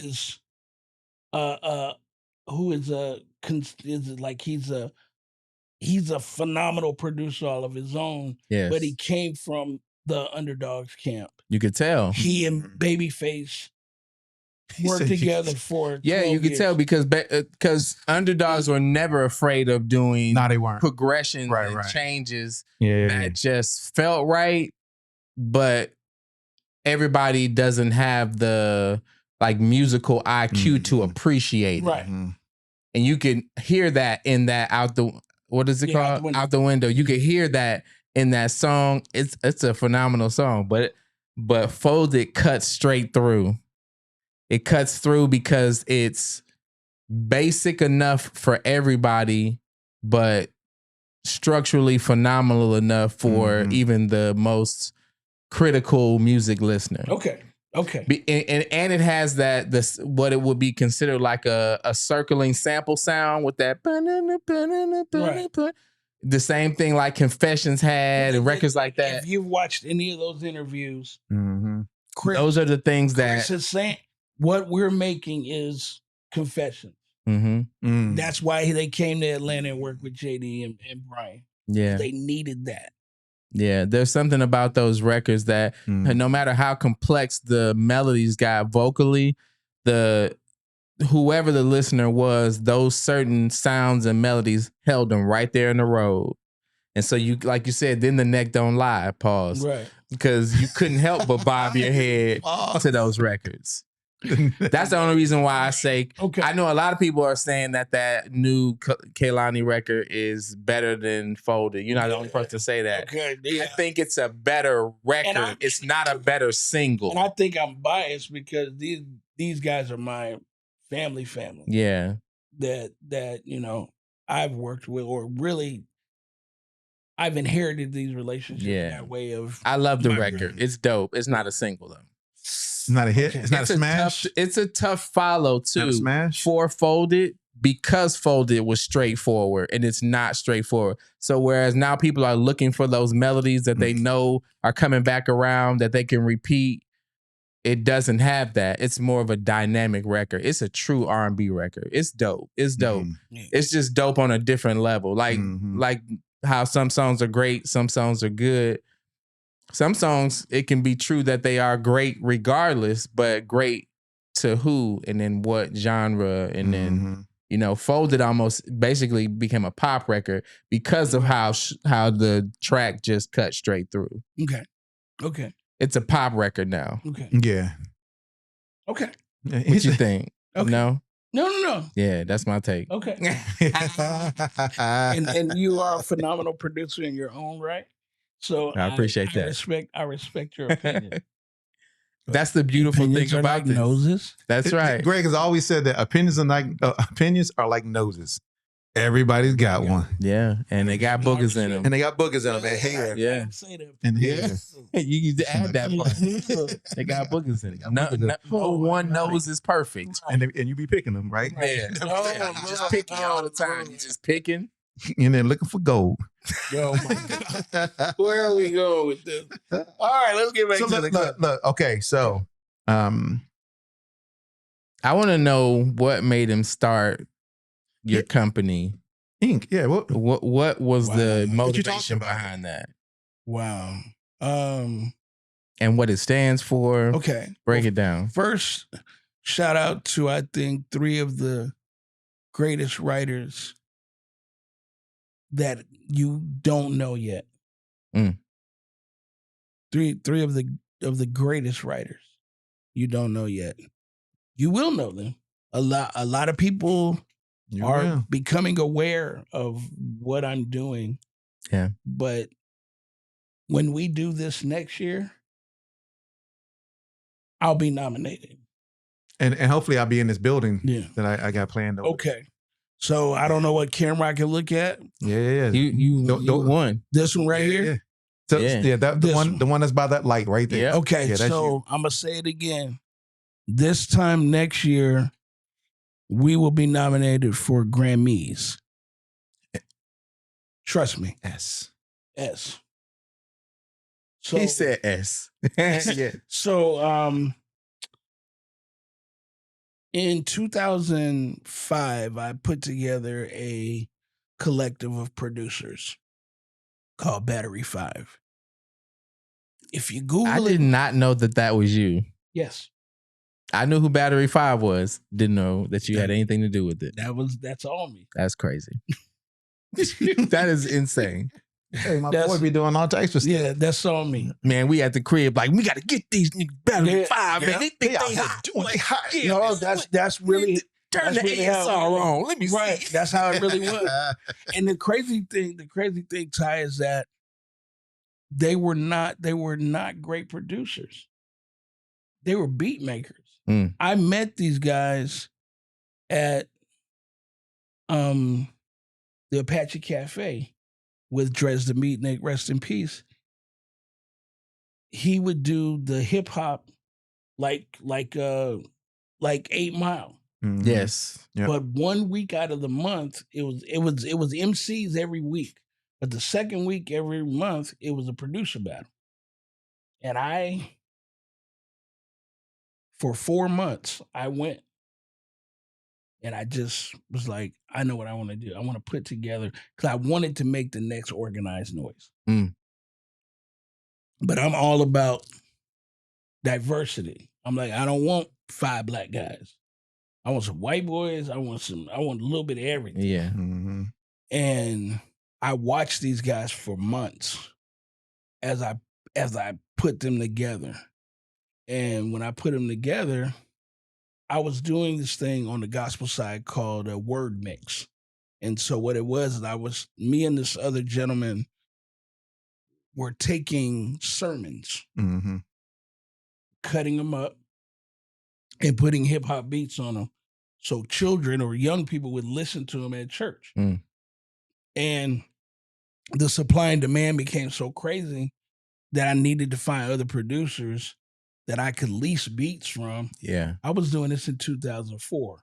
He's a phenomenal producer all of his own. Yes. But he came from the Underdogs camp. You could tell. He and Babyface worked together for 12 you could years. tell because Underdogs were never afraid of doing they weren't. progressions and changes that just felt right, but everybody doesn't have the like musical IQ to appreciate it. Right. And you can hear that in that Out the called? Out the Window. You can hear that in that song. It's a phenomenal song, but Folded cuts straight through. It cuts through because it's basic enough for everybody, but structurally phenomenal enough for even the most critical music listener. Okay. And it has what it would be considered like a circling sample sound with that. Right. The same thing like Confessions had and records like that. If you've watched any of those interviews, Chris, those are the things Chris is saying what we're making is Confessions. That's why they came to Atlanta and worked with JD and Brian. Yeah. They needed that. Yeah, there's something about those records that no matter how complex the melodies got vocally, whoever the listener was, those certain sounds and melodies held them right there in the road. And so you, like you said, then the neck don't lie, pause. Right. Because you couldn't help but bob your head to those records. That's the only reason why I say, I know a lot of people are saying that new Kehlani record is better than Folded. You're not the only person to say that. Okay, yeah. I think it's a better record. It's not a better single. And I think I'm biased because these guys are my family. Yeah. That you know, I've worked with, or really I've inherited these relationships that way of. I love the record. It's dope. It's not a single though. It's not a hit. It's not a smash. It's a tough follow too. Not a smash for Folded because Folded was straightforward and it's not straightforward. So whereas now people are looking for those melodies that they know are coming back around that they can repeat, it doesn't have that. It's more of a dynamic record. It's a true R&B record. It's dope. It's dope. It's just dope on a different level. Like how some songs are great, some songs are good. some songs, it can be true that they are great regardless, but great to who and then what genre, and then Folded almost basically became a pop record because of how the track just cut straight through. Okay. It's a pop record now. Okay. Yeah. Okay. What you think? Okay. No. Yeah, that's my take. Okay. and you are a phenomenal producer in your own right. So I appreciate that. I respect your opinion. That's the beautiful thing about like this. Noses. That's right. Greg has always said that opinions are like noses. Everybody's got one. Yeah, and they got boogers in them. And they got boogers in them and hair. Yeah. And hair. You need to add that part. They got boogers in them. No one nose is perfect. And you be picking them, right? Yeah. Just picking all the time. You just picking. And then looking for gold. Oh my God. Where are we going with this? All right, let's get back to the look. Okay, so I want to know what made him start your company. Inc. Yeah. What was the motivation behind that? Wow. And what it stands for. Okay. Break it down. First, shout out to, I think, 3 of the greatest writers that you don't know yet. Three of the greatest writers you don't know yet. You will know them. A lot of people are becoming aware of what I'm doing. Yeah. But when we do this next year, I'll be nominated. And hopefully I'll be in this building that I got planned over. Okay. So I don't know what camera I can look at. Yeah. You won. This one right here? Yeah. So the one that's by that light right there. Yeah. Okay. So I'm gonna say it again. This time next year, we will be nominated for Grammys. Trust me. S. So he said S. Yeah. So in 2005, I put together a collective of producers called Battery 5. If you Google I did not know that was you. Yes. I knew who Battery 5 was. Didn't know that you had anything to do with it. That's all me. That's crazy. That is insane. Hey, my boy be doing all types of stuff. Yeah, that's on me. Man, we at the crib like, we got to get these niggas Battery 5, man. They think they hot. No, that's really... Turn the ASR on. Let me see. That's how it really was. And the crazy thing, Ty, is that they were not great producers. They were beat makers. I met these guys at the Apache Cafe with Dres the Meatnik, rest in peace. He would do the hip hop like 8 Mile. Mm-hmm. Yes. Yep. But 1 week out of the month, it was MCs every week. But the second week every month, it was a producer battle. And for 4 months, I went. And I just was like, I know what I want to do. I want to put together, because I wanted to make the next Organized Noise. But I'm all about diversity. I'm like, I don't want 5 black guys. I want some white boys. I want a little bit of everything. Yeah. Mm-hmm. And I watched these guys for months as I put them together. And when I put them together, I was doing this thing on the gospel side called a word mix. And so what it was me and this other gentleman were taking sermons, cutting them up, and putting hip hop beats on them. So children or young people would listen to them at church. And the supply and demand became so crazy that I needed to find other producers that I could lease beats from. Yeah. I was doing this in 2004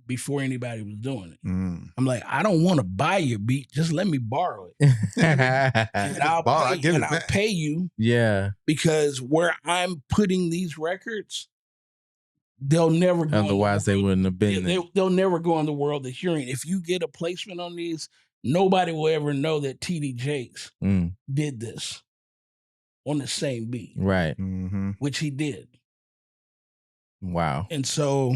before anybody was doing it. Mm-hmm. I'm like, I don't want to buy your beat. Just let me borrow it. And I'll pay you. Yeah. Because where I'm putting these records, they'll never go. Otherwise, they wouldn't have been there. They'll never go in the world of hearing. If you get a placement on these, nobody will ever know that TD Jakes did this. on the same beat, Right. which he did. Wow. And so,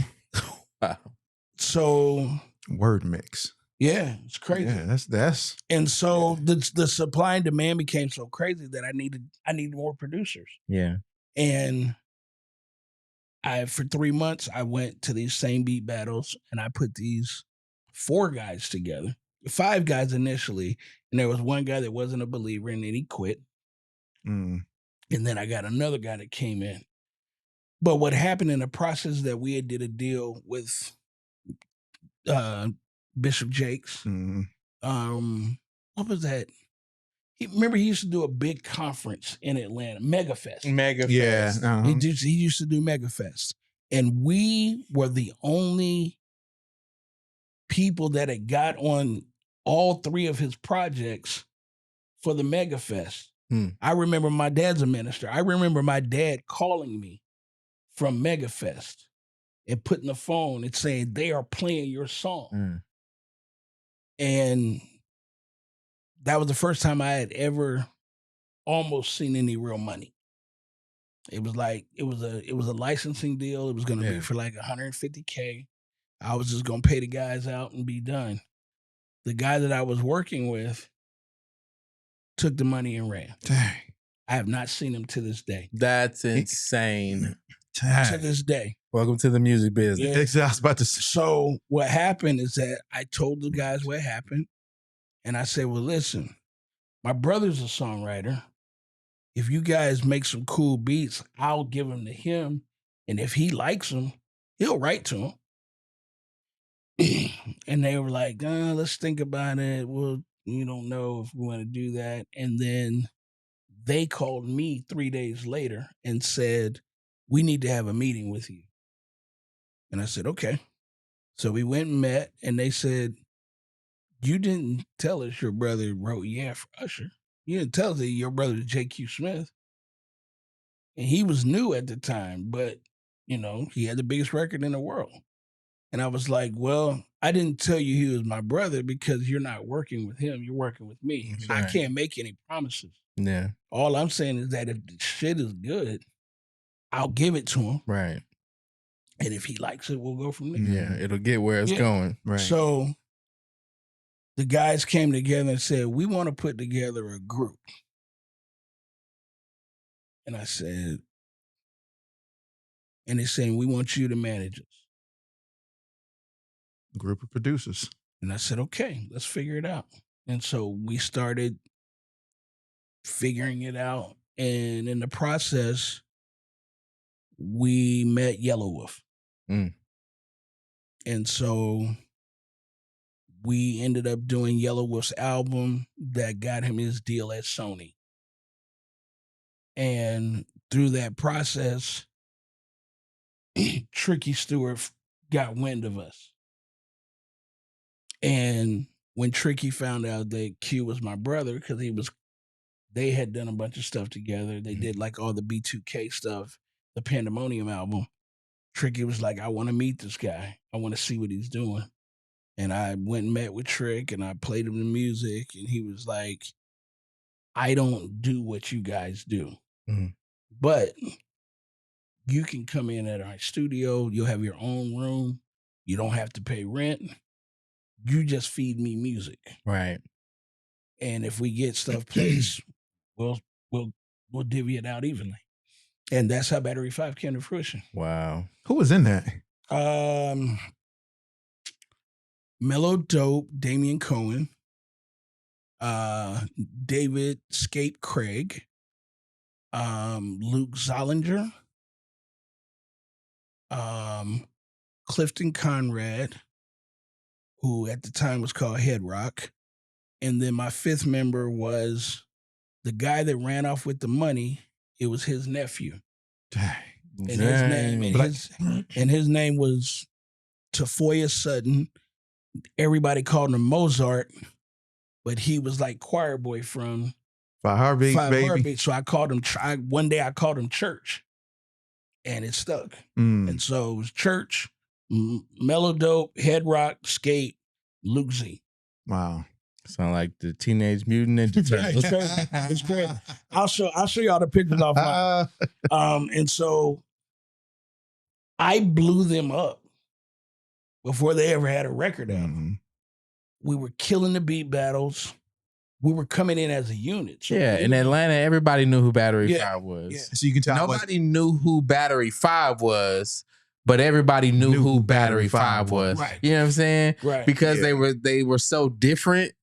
Word mix. Yeah, it's crazy. Yeah, that's. And so the supply and demand became so crazy that I needed more producers. Yeah. And for 3 months, I went to these same beat battles and I put these 4 guys together, 5 guys initially. And there was one guy that wasn't a believer and then he quit. And then I got another guy that came in. But what happened in the process that we did a deal with Bishop Jakes. What was that? He used to do a big conference in Atlanta, Megafest. Yeah. He used to do Megafest. And we were the only people that had got on all 3 of his projects for the Megafest. I remember my dad's a minister. I remember my dad calling me from Megafest and putting the phone and saying, they are playing your song. And that was the first time I had ever almost seen any real money. It was like, it was a licensing deal. It was going to be for like $150K. I was just going to pay the guys out and be done. The guy that I was working with took the money and ran. Dang. I have not seen him to this day. That's insane. To this day. Welcome to the music business. Yeah. Exactly. I was about to say. So what happened is that I told the guys what happened. And I said, well, listen, my brother's a songwriter. If you guys make some cool beats, I'll give them to him. And if he likes them, he'll write to them. And they were like, let's think about it. Well, you don't know if we want to do that. And then they called me 3 days later and said, we need to have a meeting with you. And I said, okay. So we went and met, and they said, you didn't tell us your brother wrote Yeah for Usher. You didn't tell us that your brother is J.Q. Smith. And he was new at the time, but, he had the biggest record in the world. And I was like, well, I didn't tell you he was my brother because you're not working with him. You're working with me. Right. I can't make any promises. Yeah. All I'm saying is that if the shit is good, I'll give it to him. Right. And if he likes it, we'll go from there. Yeah, it'll get where it's going. Right. So the guys came together and said, we want to put together a group. And I said, and they said, we want you to manage us. Group of producers. And I said, okay, let's figure it out. And so we started figuring it out. And in the process, we met Yellow Wolf. And so we ended up doing Yellow Wolf's album that got him his deal at Sony. And through that process, Tricky Stewart got wind of us. And when Tricky found out that Q was my brother, because they had done a bunch of stuff together. They did like all the B2K stuff, the Pandemonium album. Tricky was like, I want to meet this guy. I want to see what he's doing. And I went and met with Trick and I played him the music. And he was like, I don't do what you guys do. But you can come in at our studio. You'll have your own room. You don't have to pay rent. You just feed me music. Right. And if we get stuff placed, we'll divvy it out evenly. And that's how Battery 5 came to fruition. Wow. Who was in that? Mellow Dope, Damian Cohen, David Scape Craig, Luke Zollinger, Clifton Conrad, who at the time was called Head Rock. And then my 5th member was the guy that ran off with the money. It was his nephew. Dang. And his name was Tafoya Sutton. Everybody called him Mozart, but he was like choir boy from Five Heartbeats, baby. Heartbeats. So I called him. One day I called him Church, and it stuck. And so it was Church, Mellow Dope, Head Rock, Skate, Luke Z. Wow. Sound like the Teenage Mutant Ninja Turtles. It's crazy. It's crazy. I'll show y'all the pictures offline. And so I blew them up before they ever had a record out. Mm-hmm. We were killing the beat battles. We were coming in as a unit. So Yeah, in Atlanta, everybody knew who Battery 5 was. Yeah. So you can tell Nobody knew who Battery 5 was, but everybody knew who Battery 5 was. Right. You know what I'm saying? Right. Because they were so different.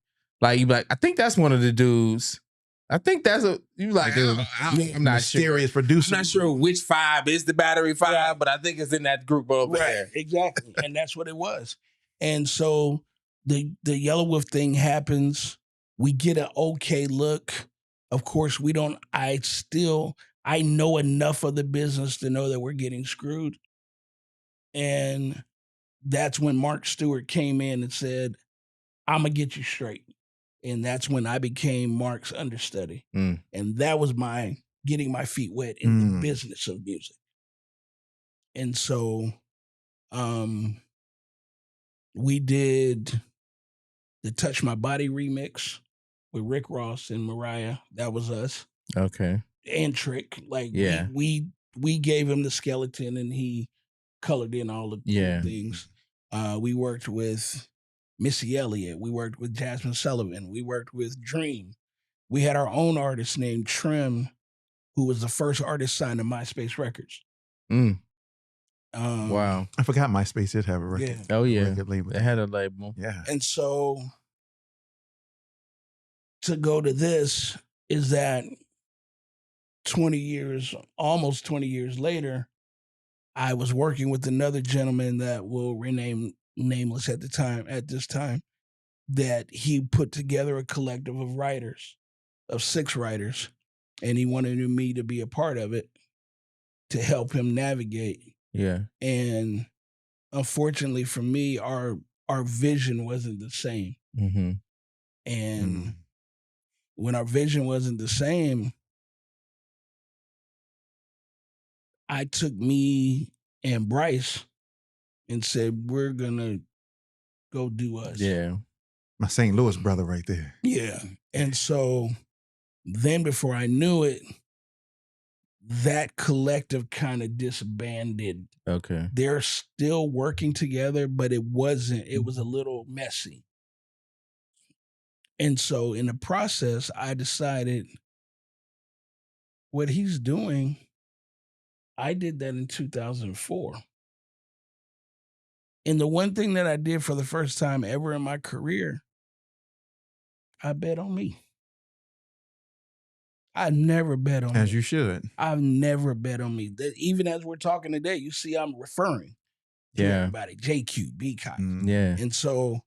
Like you be like, I think that's one of the dudes. I think that's a you like. I'm not sure. Mysterious producer. I'm not sure which 5 is the Battery 5, but I think it's in that group over there. Exactly. And that's what it was. And so the Yellow Wolf thing happens. We get an okay look. Of course, we don't. I know enough of the business to know that we're getting screwed. And that's when Mark Stewart came in and said, I'm going to get you straight. And that's when I became Mark's understudy. And that was my getting my feet wet in the business of music. And so we did the Touch My Body remix with Rick Ross and Mariah. That was us. Okay. And Trick. Like, yeah. we gave him the skeleton and he colored in all the cool things. We worked with Missy Elliott. We worked with Jasmine Sullivan. We worked with Dream. We had our own artist named Trim, who was the first artist signed to MySpace Records. Wow. I forgot MySpace did have a record. Yeah. Oh, yeah. Record label. They had a label. Yeah. And so to go to this is that 20 years, almost 20 years later, I was working with another gentleman that will rename nameless at this time, that he put together a collective of writers, of 6 writers, and he wanted me to be a part of it to help him navigate. Yeah. And unfortunately for me, our vision wasn't the same. And when our vision wasn't the same, I took me and Bryce and said, we're going to go do us. Yeah. My St. Louis brother right there. Yeah. And so then before I knew it, that collective kind of disbanded. Okay. They're still working together, but it was a little messy. And so in the process, I decided what he's doing, I did that in 2004. And the one thing that I did for the first time ever in my career, I bet on me. I never bet on me. As you should. I've never bet on me. Even as we're talking today, you see I'm referring to everybody. JQ, B-Cox. Yeah. And so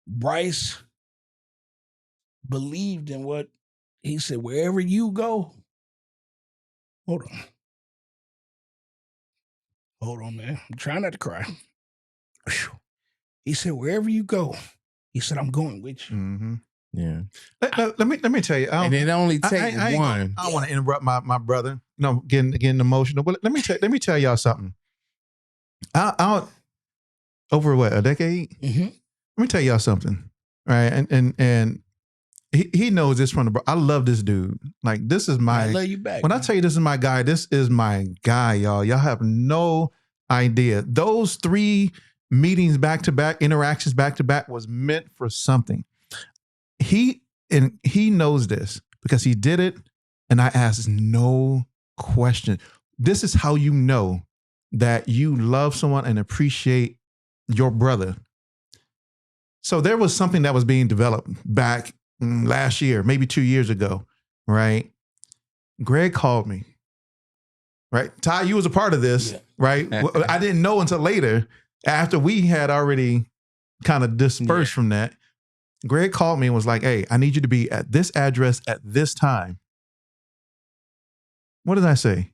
Bryce believed in what he said, wherever you go. Hold on, man. I'm trying not to cry. He said, wherever you go, he said, I'm going with you. Yeah. Let me tell you. And it only takes one. I don't want to interrupt my brother. No, getting emotional. But let me tell y'all something. Over what, a decade? Let me tell y'all something. Right. And he knows this from the. I love this dude. Like, this is my. I love you back. When I tell you this is my guy, this is my guy, y'all. Y'all have no idea. Those 3 meetings back to back, interactions back to back, was meant for something. He knows this because he did it, and I asked no question. This is how you know that you love someone and appreciate your brother. So there was something that was being developed back last year, maybe 2 years ago, right? Greg called me, right? Ty, you was a part of this, right? I didn't know until later, after we had already kind of dispersed from that. Greg called me and was like, hey, I need you to be at this address at this time. What did I say?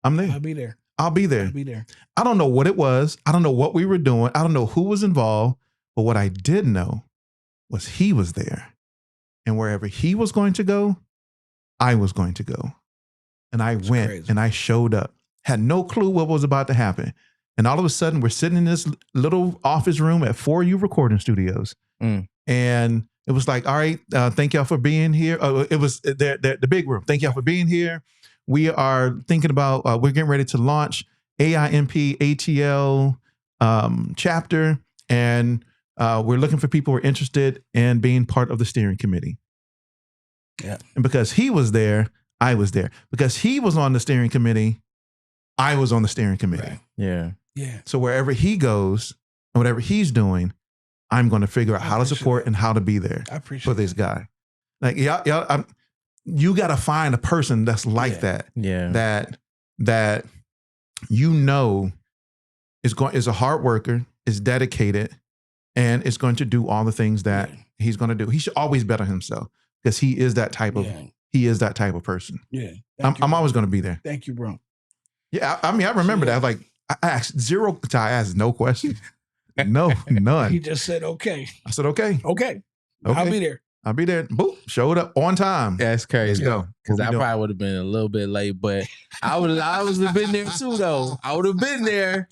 I'm there. I'll be there. I'll be there. I'll be there. I don't know what it was. I don't know what we were doing. I don't know who was involved. But what I did know was he was there. And wherever he was going to go, I was going to go. And I went and I showed up. Had no clue what was about to happen. And all of a sudden, we're sitting in this little office room at 4U Recording Studios. And it was like, all right, thank y'all for being here. It was the big room. Thank y'all for being here. We are thinking about, we're getting ready to launch AIMP ATL chapter. And we're looking for people who are interested in being part of the steering committee. Yeah. And because he was there, I was there. Because he was on the steering committee, I was on the steering committee. Right. Yeah. Yeah. So wherever he goes and whatever he's doing, I'm going to figure out how to support and how to be there for this guy. Like, y'all, you got to find a person that's like that. Yeah. That you know is a hard worker, is dedicated, and is going to do all the things that he's going to do. He should always bet on himself because he is that type of person. Yeah. I'm always going to be there. Thank you, bro. Yeah. I mean, I remember that. Like, I asked no questions. No, none. He just said, okay. I said, okay. I'll be there. Boop. Showed up on time. That's crazy. Let's go. Because I probably would have been a little bit late, but I would have been there too, though. I would have been there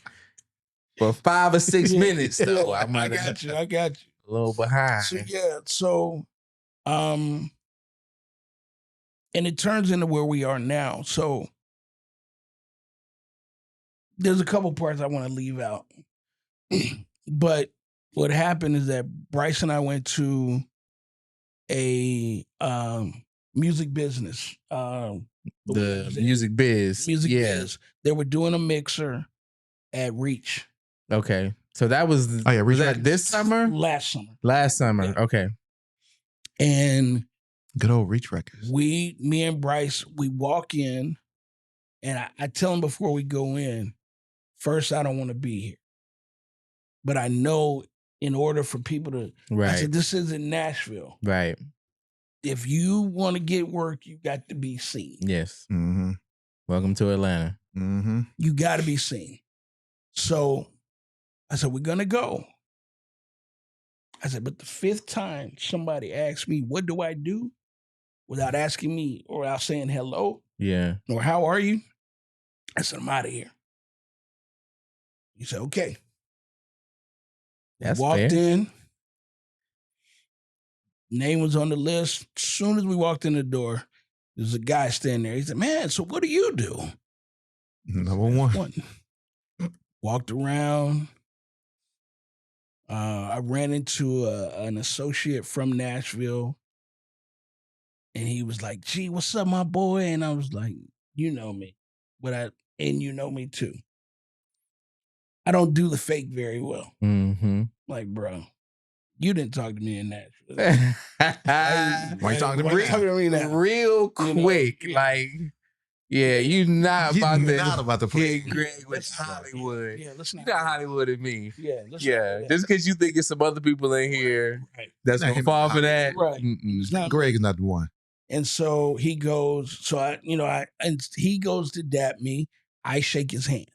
for 5 or 6 minutes, though. I got you. A little behind. So, and it turns into where we are now. So there's a couple parts I want to leave out. But what happened is that Bryce and I went to a music business. The music biz. Biz. They were doing a mixer at Reach. Okay. So that was, was that this summer? Last summer. Yeah. Okay. And good old Reach Records. Me and Bryce, we walk in and I tell him before we go in, first, I don't want to be here. But I know in order for people to, I said, this isn't Nashville. Right. If you want to get work, you got to be seen. Yes. Mm-hmm. Welcome to Atlanta. Mm-hmm. You got to be seen. So I said, we're going to go. I said, but the 5th time somebody asked me, what do I do? Without asking me or without saying hello. Yeah. Or how are you? I said, I'm out of here. He said, okay. That's walked fair. in. Name was on the list. As soon as we walked in the door, there's a guy standing there. He said, man, so what do you do? Number one. Walked around. I ran into an associate from Nashville. And he was like, gee, what's up, my boy? And I was like, you know me. And you know me too. I don't do the fake very well. Mm-hmm. Like, bro, you didn't talk to me in Nashville. Why you talking to me now? Real quick. You know? Like, yeah, you're not about to play Greg with Hollywood. Yeah, let's not. You're not Hollywood at me. Yeah, just because you think it's some other people in here that's going to fall for that. Right. Greg is not the one. And so he goes, he goes to dap me. I shake his hand.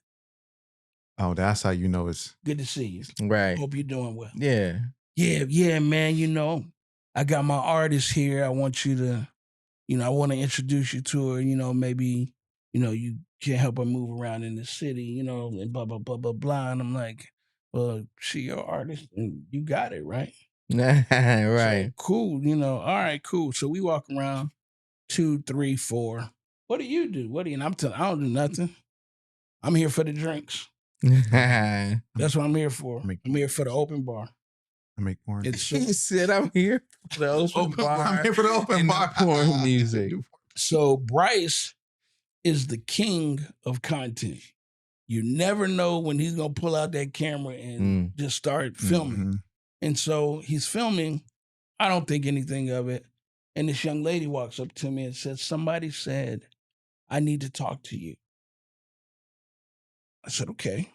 Oh, that's how you know it's good to see you. Right. Hope you're doing well. Yeah. Yeah, man. You know, I got my artist here. I want you to, I want to introduce you to her. You know, maybe, you can help her move around in the city, and blah, blah, blah, blah, blah. And I'm like, well, she your artist and you got it, right? Right. So, cool. All right, cool. So we walk around 2, 3, 4. What do you do? And I'm telling, I don't do nothing. I'm here for the drinks. That's what I'm here for. I'm here for the open bar. I make porn. He said, I'm here for the open bar. I'm here for the open bar. Porn music. So Bryce is the king of content. You never know when he's going to pull out that camera and just start filming. Mm-hmm. And so he's filming. I don't think anything of it. And this young lady walks up to me and says, somebody said, I need to talk to you. I said, okay.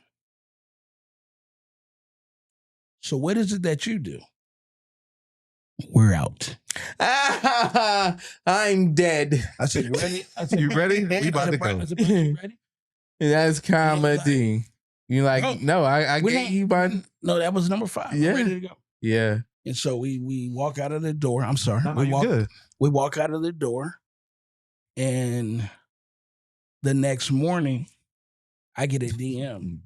So what is it that you do? We're out. I'm dead. I said, you ready? I said, you ready? We about to go. I said, you ready? That's comedy. You're like, no, I gave you my... No, that was number 5. Yeah. We're ready to go. Yeah. And so we walk out of the door. I'm sorry. No, we walk out of the door. And the next morning, I get a DM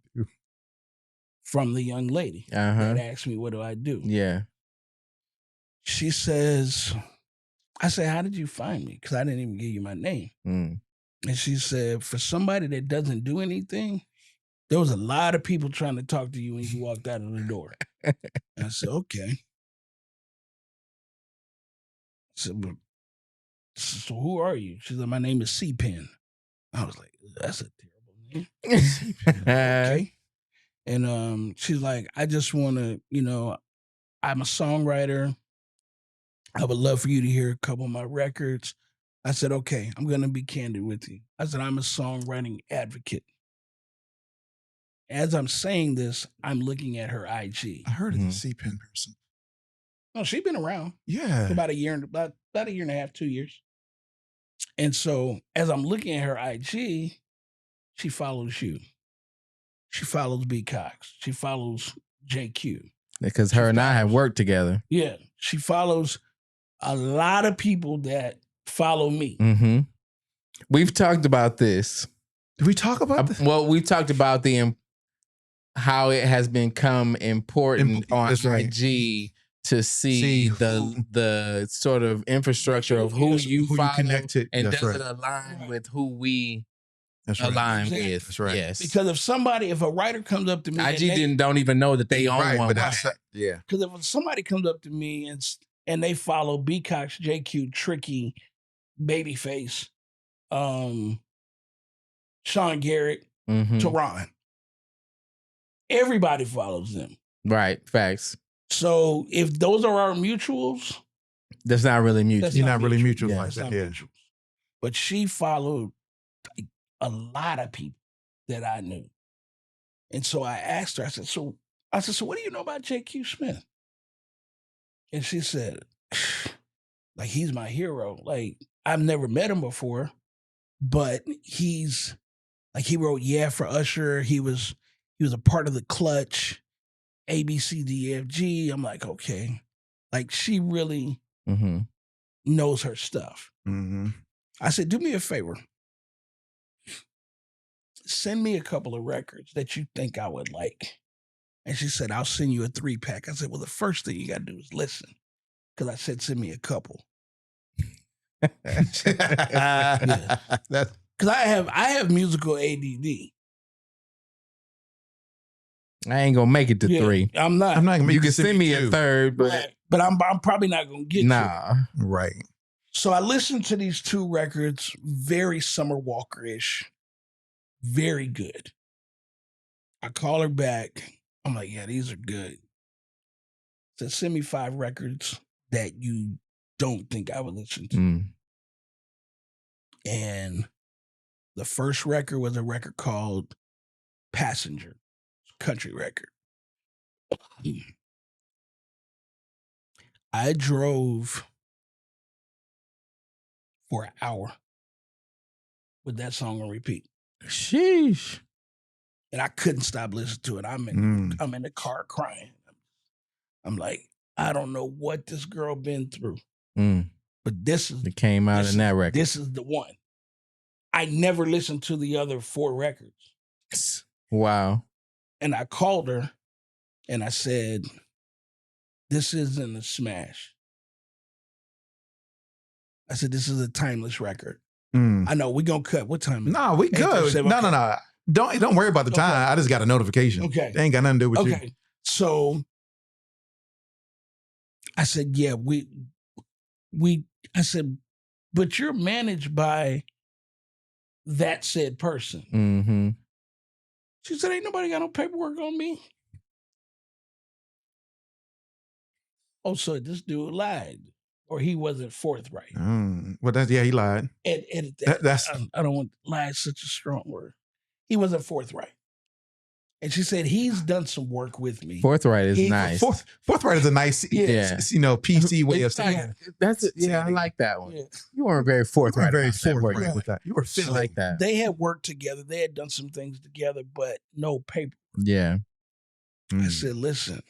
from the young lady that asked me, what do I do? Yeah. She says, I said, how did you find me? Because I didn't even give you my name. Mm. And she said, for somebody that doesn't do anything, there was a lot of people trying to talk to you when you walked out of the door. I said, okay. I said, but, so who are you? She said, my name is C-Pen. I was like, that's a terrible name. C-Pen. Okay. And she's like, I just want to, I'm a songwriter. I would love for you to hear a couple of my records. I said, okay, I'm going to be candid with you. I said, I'm a songwriting advocate. As I'm saying this, I'm looking at her IG. I heard it's a C-Pen person. No, she's been around. Yeah. For about a year and a half, 2 years. And so as I'm looking at her IG, she follows you. She follows B Cox. She follows JQ. Because her and I have worked together. Yeah. She follows a lot of people that follow me. Mm-hmm. We've talked about this. Did we talk about this? Well, we talked about how it has become important on IG to see the sort of infrastructure of who you follow connected, and does it align with who we align with. That's right. Yes. Because if a writer comes up to me, IG don't even know that they own one. Yeah. Because if somebody comes up to me and they follow B Cox, JQ, Tricky, Babyface, Sean Garrett, Teron, everybody follows them. Right. Facts. So if those are our mutuals, that's not really mutual. You're not really mutual like that. Yeah. Mutuals. But she followed a lot of people that I knew. And so I asked her, I said, so what do you know about JQ Smith? And she said, like, he's my hero. Like, I've never met him before, but he wrote Yeah for Usher. He was a part of the Clutch, ABCDFG. I'm like, okay. Like, she really knows her stuff. Mm-hmm. I said, do me a favor. Send me a couple of records that you think I would like. And she said, I'll send you a 3-pack. I said, well, the first thing you got to do is listen. Because I said, send me a couple. Because I have musical ADD. I ain't gonna make it to 3. I'm not. You can send me a third, but I'm probably not gonna get you. Right. So I listened to these 2 records, very Summer Walker-ish, very good. I call her back. I'm like, yeah, these are good. So send me 5 records that you don't think I would listen to. And the first record was a record called Passenger, country record. I drove for an hour with that song on repeat. Sheesh. And I couldn't stop listening to it. I'm in the car crying. I'm like, I don't know what this girl been through. But it came out in that record. This is the one. I never listened to the other 4 records. Wow. And I called her and I said, this isn't a smash. I said, this is a timeless record. I know, we gonna cut. What time is it? No, we good. No. Don't worry about the time. Okay. I just got a notification. Okay. They ain't got nothing to do with you. Okay. So I said, yeah, I said, but you're managed by that said person. She said, ain't nobody got no paperwork on me. Oh, so this dude lied. Or he wasn't forthright. Well, he lied. Edit that. I don't want lie is such a strong word. He wasn't forthright. And she said, he's done some work with me. Forthright is nice. Forthright is a nice, PC way of saying it. I like that one. Yeah. You weren't very forthright. With that. You were feeling like that. They had worked together. They had done some things together, but no paper. Yeah. I said, listen,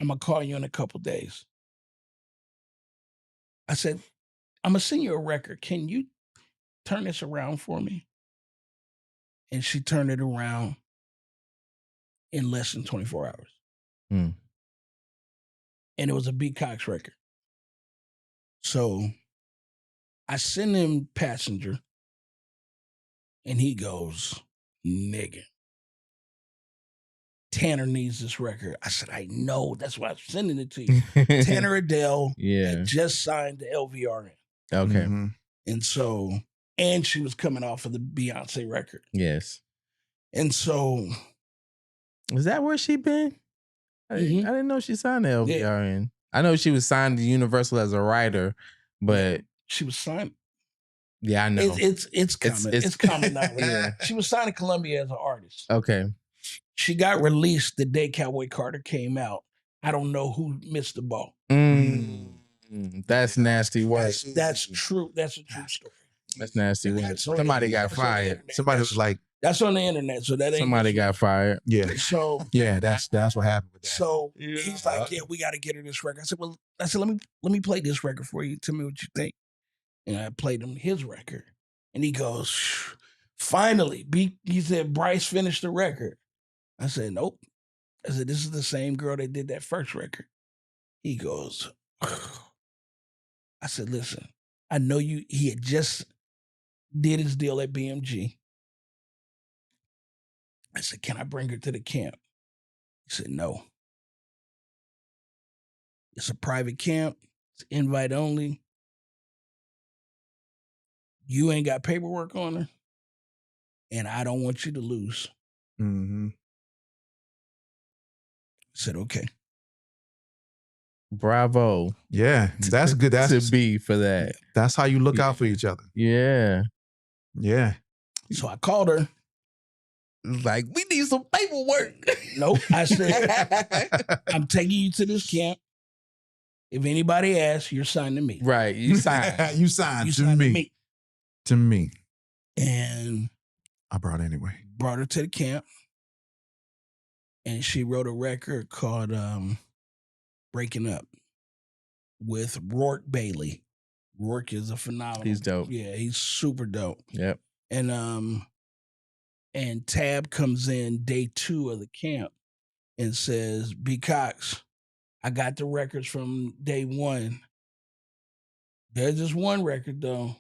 I'm going to call you in a couple days. I said, I'm going to send you a record. Can you turn this around for me? And she turned it around in less than 24 hours. And it was a B. Cox record. So I send him Passenger, and he goes, nigga, Tanner needs this record. I said, I know. That's why I'm sending it to you. Tanner Adele had just signed to LVRN. Okay. Mm-hmm. And so, and she was coming off of the Beyonce record. Yes. And so. Is that where she been? I didn't know she signed to LVRN. Yeah. I know she was signed to Universal as a writer, but. She was signed. Yeah, I know. It's coming. It's coming now. Yeah. She was signed to Columbia as an artist. Okay. She got released the day Cowboy Carter came out. I don't know who missed the ball. That's nasty work. That's true. That's a true story. That's nasty work. Somebody got fired. Somebody was like, that's on the internet. So that ain't somebody got fired. Yeah. So yeah, that's what happened with that. So he's like, yeah, we got to get her this record. I said, let me play this record for you. Tell me what you think. And I played him his record, and he goes, finally, he said, Bryce finished the record. I said, nope. I said, this is the same girl that did that first record. He goes, I said, listen, I know he had just did his deal at BMG. I said, can I bring her to the camp? He said, no. It's a private camp. It's invite only. You ain't got paperwork on her, and I don't want you to lose. Mm-hmm. I said, okay. Bravo. Yeah, that's good. That's to be for that. That's how you look out for each other. Yeah. Yeah. So I called her. Like, we need some paperwork. Nope. I said, I'm taking you to this camp. If anybody asks, you're signed to me. Right. You signed. You signed You to signed me. To me. And I brought her anyway. Brought her to the camp. And she wrote a record called Breaking Up with Rourke Bailey. Rourke is a phenomenal. He's dope. Yeah, he's super dope. Yep. And Tab comes in day 2 of the camp and says, B. Cox, I got the records from day 1. There's just one record though.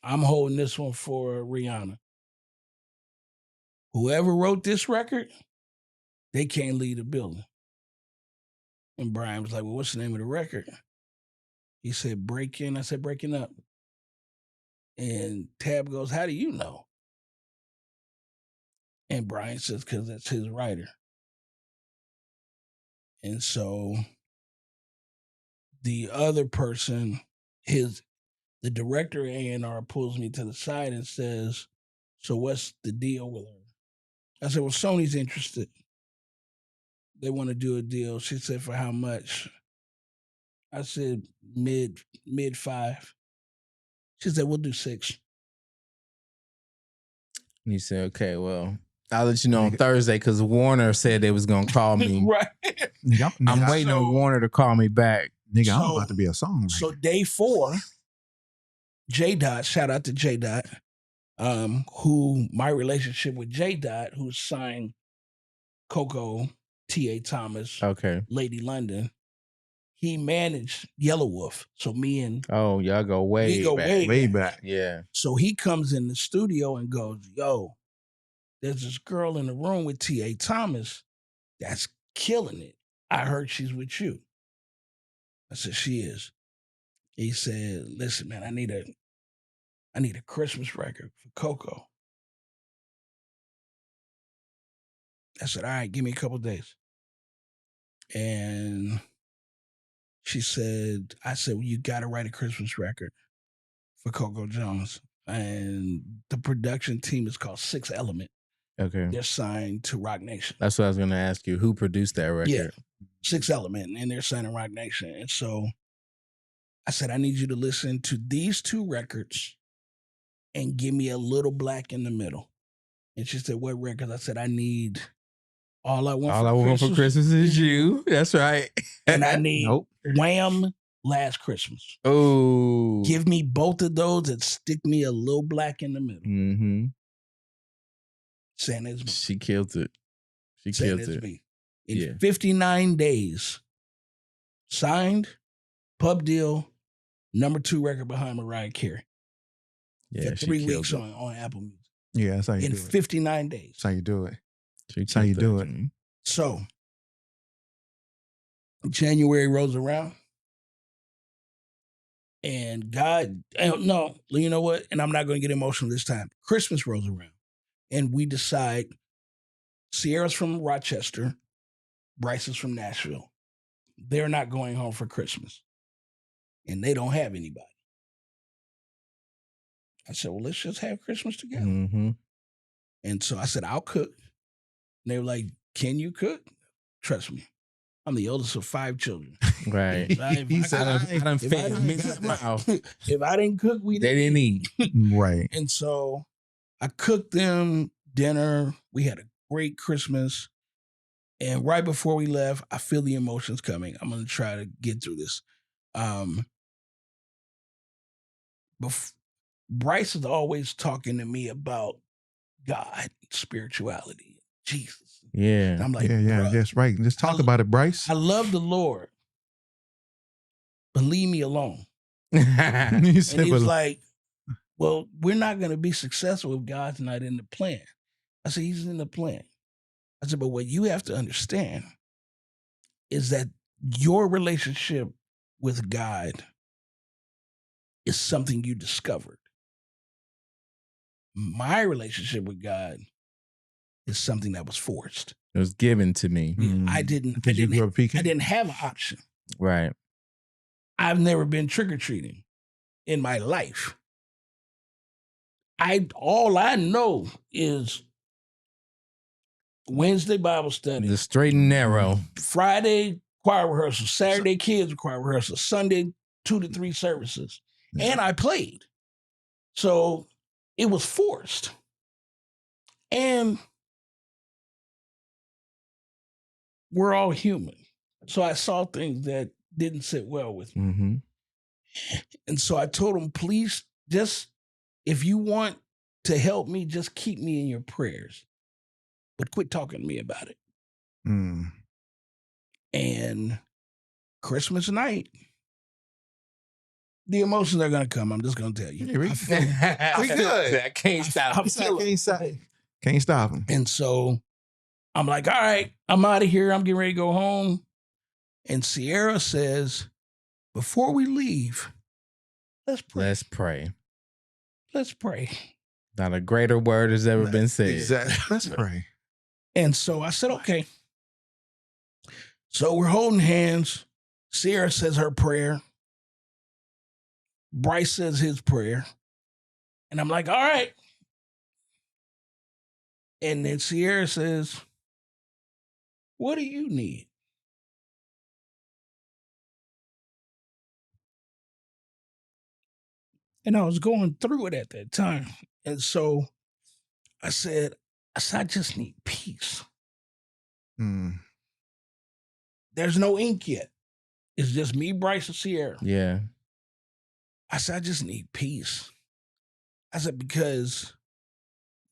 I'm holding this one for Rihanna. Whoever wrote this record, they can't leave the building. And Brian was like, well, what's the name of the record? He said, Breaking. I said, Breaking Up. And Tab goes, how do you know? And Brian says, because that's his writer. And so the other person, the director of A&R pulls me to the side and says, so what's the deal with her? I said, well, Sony's interested. They want to do a deal. She said, for how much? I said, mid 5. She said, we'll do 6. You said, okay, well, I'll let you know on Thursday because Warner said they was going to call me. Right. I'm waiting on Warner to call me back. Nigga, I'm about to be a songwriter. So day 4, J-Dot, shout out to J-Dot, who my relationship with J-Dot, who signed Coco, T.A. Thomas, Lady London, he managed Yellow Wolf. So me and... Oh, y'all go way back. Yeah. So he comes in the studio and goes, yo, there's this girl in the room with T.A. Thomas that's killing it. I heard she's with you. I said, she is. He said, listen, man, I need a Christmas record for Coco. I said, all right, give me a couple days. And I said, well, you got to write a Christmas record for Coco Jones. And the production team is called 6 Element. Okay. They're signed to Rock Nation. That's what I was going to ask you. Who produced that record? Yeah, 6 Element, and they're signed to Rock Nation. And so I said, I need you to listen to these 2 records and give me a little black in the middle. And she said, what records? I said, I need All I Want for Christmas is You. That's right. And I need Wham! Last Christmas. Oh. Give me both of those and stick me a little black in the middle. Mm-hmm. Saying it's me. She killed it. She Saying killed it's it. me. In 59 days, Signed, pub deal, #2 record behind Mariah Carey. Yeah, For she 3 killed weeks it. on Apple Music. Yeah, that's how you In do it. 59 days. That's how you do it. She That's how you killed do that it. joint. So, January rolls around. And God, no, you know what? And I'm not going to get emotional this time. Christmas rolls around. And we decide Sierra's from Rochester. Bryce is from Nashville. They're not going home for Christmas. And they don't have anybody. I said, well, let's just have Christmas together. Mm-hmm. And so I said, I'll cook. And they were like, can you cook? Trust me. I'm the oldest of 5 children. Right. He said, I done fed Mrs. Mouth. If I didn't cook, They didn't eat. right. And so I cooked them dinner. We had a great Christmas. And right before we left, I feel the emotions coming. I'm going to try to get through this. Bryce is always talking to me about God, spirituality, Jesus. Yeah. And I'm like, Yeah, that's right. Just talk about it, Bryce. I love the Lord, but leave me alone. He And he said, was like, well, we're not going to be successful if God's not in the plan. I said, he's in the plan. I said, but what you have to understand is that your relationship with God is something you discovered. My relationship with God is something that was forced. It was given to me. I didn't have an option. Right. I've never been trick-or-treating in my life. All I know is Wednesday Bible study, The straight and narrow. Friday choir rehearsal, Saturday kids choir rehearsal, Sunday 2 to 3 services. Yeah. And I played. So it was forced. And we're all human. So I saw things that didn't sit well with me. Mm-hmm. And so I told him, please, just if you want to help me, just keep me in your prayers. But quit talking to me about it. And Christmas night, the emotions are going to come. I'm just going to tell you. We good. I can't stop. Can't stop him. And so I'm like, all right, I'm out of here. I'm getting ready to go home. And Sierra says, before we leave, let's pray. Let's pray. Let's pray. Not a greater word has ever been said. Exactly. Let's pray. And so I said, okay. So we're holding hands. Sierra says her prayer. Bryce says his prayer. And I'm like, all right. And then Sierra says, what do you need? And I was going through it at that time. And so I said, I just need peace. There's no ink yet. It's just me, Bryce, and Sierra. Yeah. I said, I just need peace. I said, because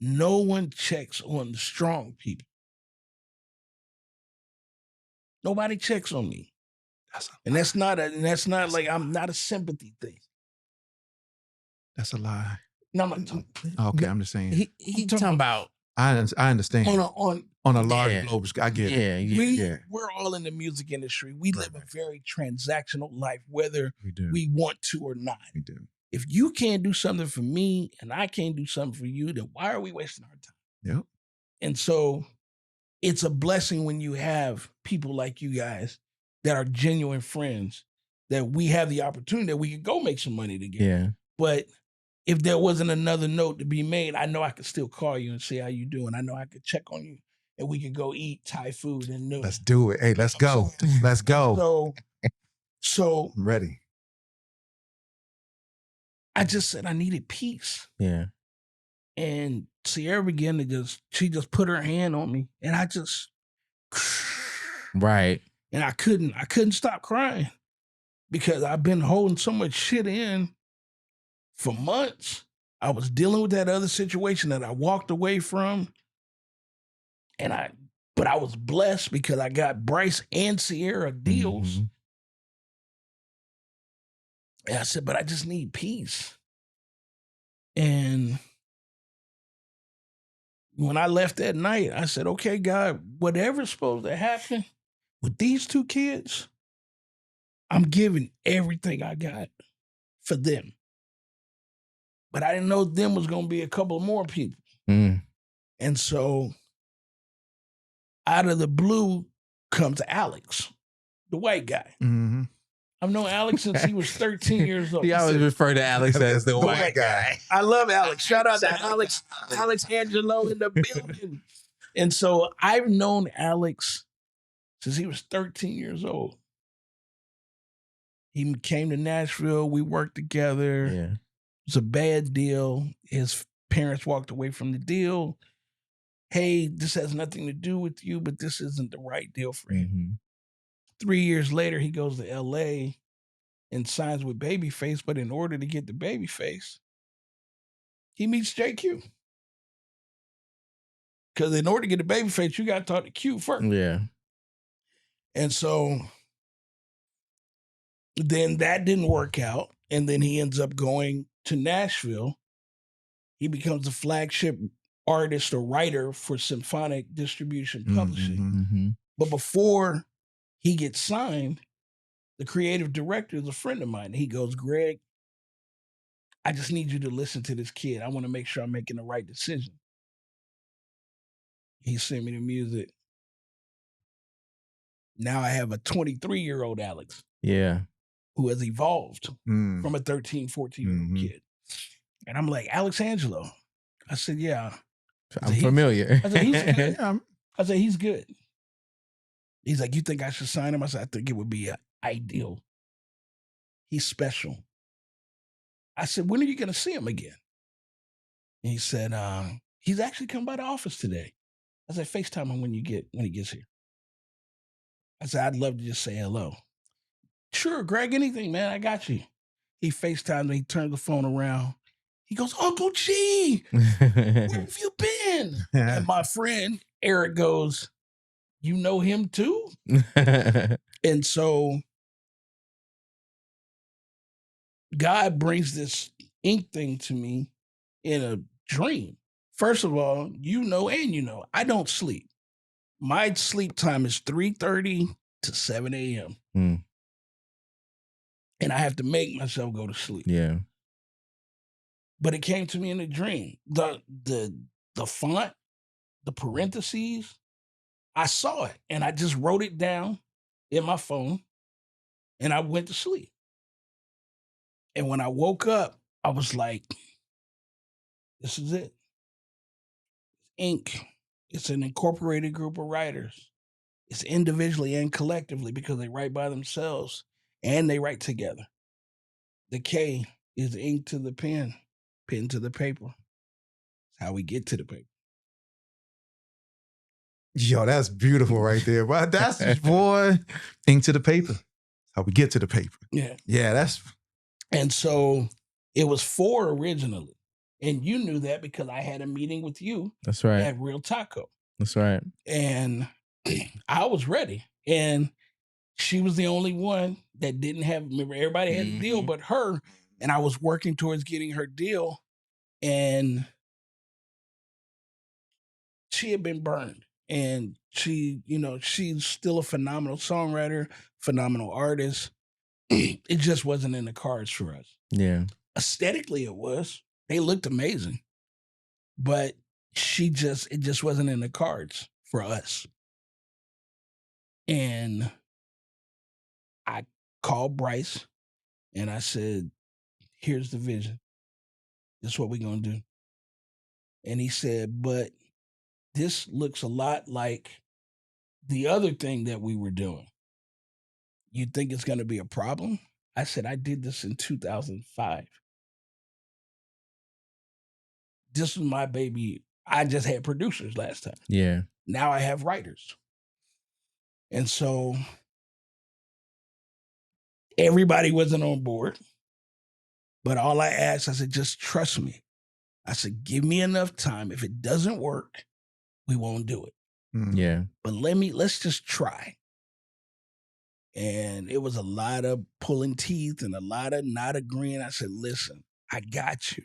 no one checks on the strong people. Nobody checks on me. That's not like I'm not a sympathy thing. That's a lie. No, I'm not talking. Okay, I'm just saying. He talking about I understand. On a large globe, I get it. We're all in the music industry. We live a very transactional life, whether we want to or not. We do. If you can't do something for me and I can't do something for you, then why are we wasting our time? Yep. And so it's a blessing when you have people like you guys that are genuine friends, that we have the opportunity that we could go make some money together. Yeah. But if there wasn't another note to be made, I know I could still call you and say how you doing. I know I could check on you and we could go eat Thai food and noon. Let's do it. Hey, let's go. Let's go. So I'm ready. I just said I needed peace. Yeah. And Sierra began to she just put her hand on me and I just right. And I couldn't stop crying because I've been holding so much shit in for months. I was dealing with that other situation that I walked away from. But I was blessed because I got Bryce and Sierra deals. And I said, but I just need peace. And when I left that night, I said, okay, God, whatever's supposed to happen with these two kids, I'm giving everything I got for them. But I didn't know them was going to be a couple more people. Mm. And so out of the blue comes Alex, the white guy. Mm-hmm. I've known Alex since he was 13 years old. He always refer to Alex as the white guy. I love Alex. Shout out to Alex Angelo in the building. And so I've known Alex since he was 13 years old. He came to Nashville. We worked together. Yeah. It was a bad deal. His parents walked away from the deal. Hey, this has nothing to do with you, but this isn't the right deal for him. Mm-hmm. 3 years later, he goes to LA and signs with Babyface. But in order to get the Babyface, he meets JQ. Because in order to get the Babyface, you got to talk to Q first. Yeah. And so then that didn't work out. And then he ends up going to Nashville. He becomes the flagship artist or writer for Symphonic Distribution Publishing. Mm-hmm. But before he gets signed, the creative director is a friend of mine. He goes, Greg, I just need you to listen to this kid. I want to make sure I'm making the right decision. He sent me the music. Now I have a 23-year-old Alex. Yeah. Who has evolved from a 13, 14-year-old kid. And I'm like, Alex Angelo. I said, yeah. I'm familiar. I said, he's good. I said, he's good. He's like, you think I should sign him? I said, I think it would be ideal. He's special. I said, when are you going to see him again? And he said, he's actually come by the office today. I said, FaceTime him when he gets here. I said, I'd love to just say hello. Sure, Greg, anything, man. I got you. He FaceTimed me. He turned the phone around. He goes, Uncle G, where have you been? And my friend, Eric, goes, you know him too? And so God brings this ink thing to me in a dream. First of all, I don't sleep. My sleep time is 3:30 to 7 a.m. And I have to make myself go to sleep. Yeah. But it came to me in a dream. The font, the parentheses, I saw it and I just wrote it down in my phone and I went to sleep. And when I woke up, I was like, this is it. Inc. It's an incorporated group of writers. It's individually and collectively because they write by themselves and they write together. The K is ink to the pen to the paper. It's how we get to the paper. Yo, that's beautiful right there. But that's, boy, ink to the paper. How we get to the paper. Yeah. Yeah, that's. And so it was 4 originally. And you knew that because I had a meeting with you. That's right. At Real Taco. That's right. And I was ready. And she was the only one that didn't have, remember, everybody had a deal but her. And I was working towards getting her deal. And she had been burned. And she, she's still a phenomenal songwriter, phenomenal artist. It just wasn't in the cards for us. Yeah. Aesthetically, it was. They looked amazing. But it just wasn't in the cards for us. And I called Bryce and I said, here's the vision. This is what we're going to do. And he said, but this looks a lot like the other thing that we were doing. You think it's going to be a problem? I said, I did this in 2005. This was my baby. I just had producers last time. Yeah. Now I have writers. And so everybody wasn't on board. But all I asked, I said, just trust me. I said, give me enough time. If it doesn't work, we won't do it. Yeah. But let's just try. And it was a lot of pulling teeth and a lot of not agreeing. I said, listen, I got you.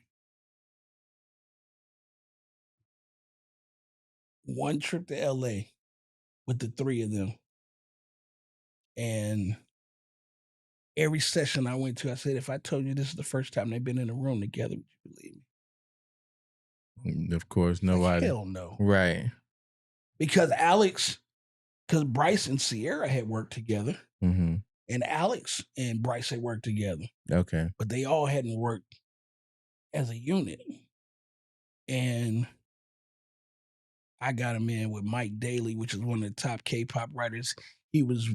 One trip to LA with the three of them. And every session I went to, I said, if I told you this is the first time they've been in a room together, would you believe me? Of course, nobody. Hell no. Right. Because Bryce and Sierra had worked together. Mm-hmm. And Alex and Bryce had worked together. Okay. But they all hadn't worked as a unit. And I got him in with Mike Daly, which is one of the top K-pop writers. He was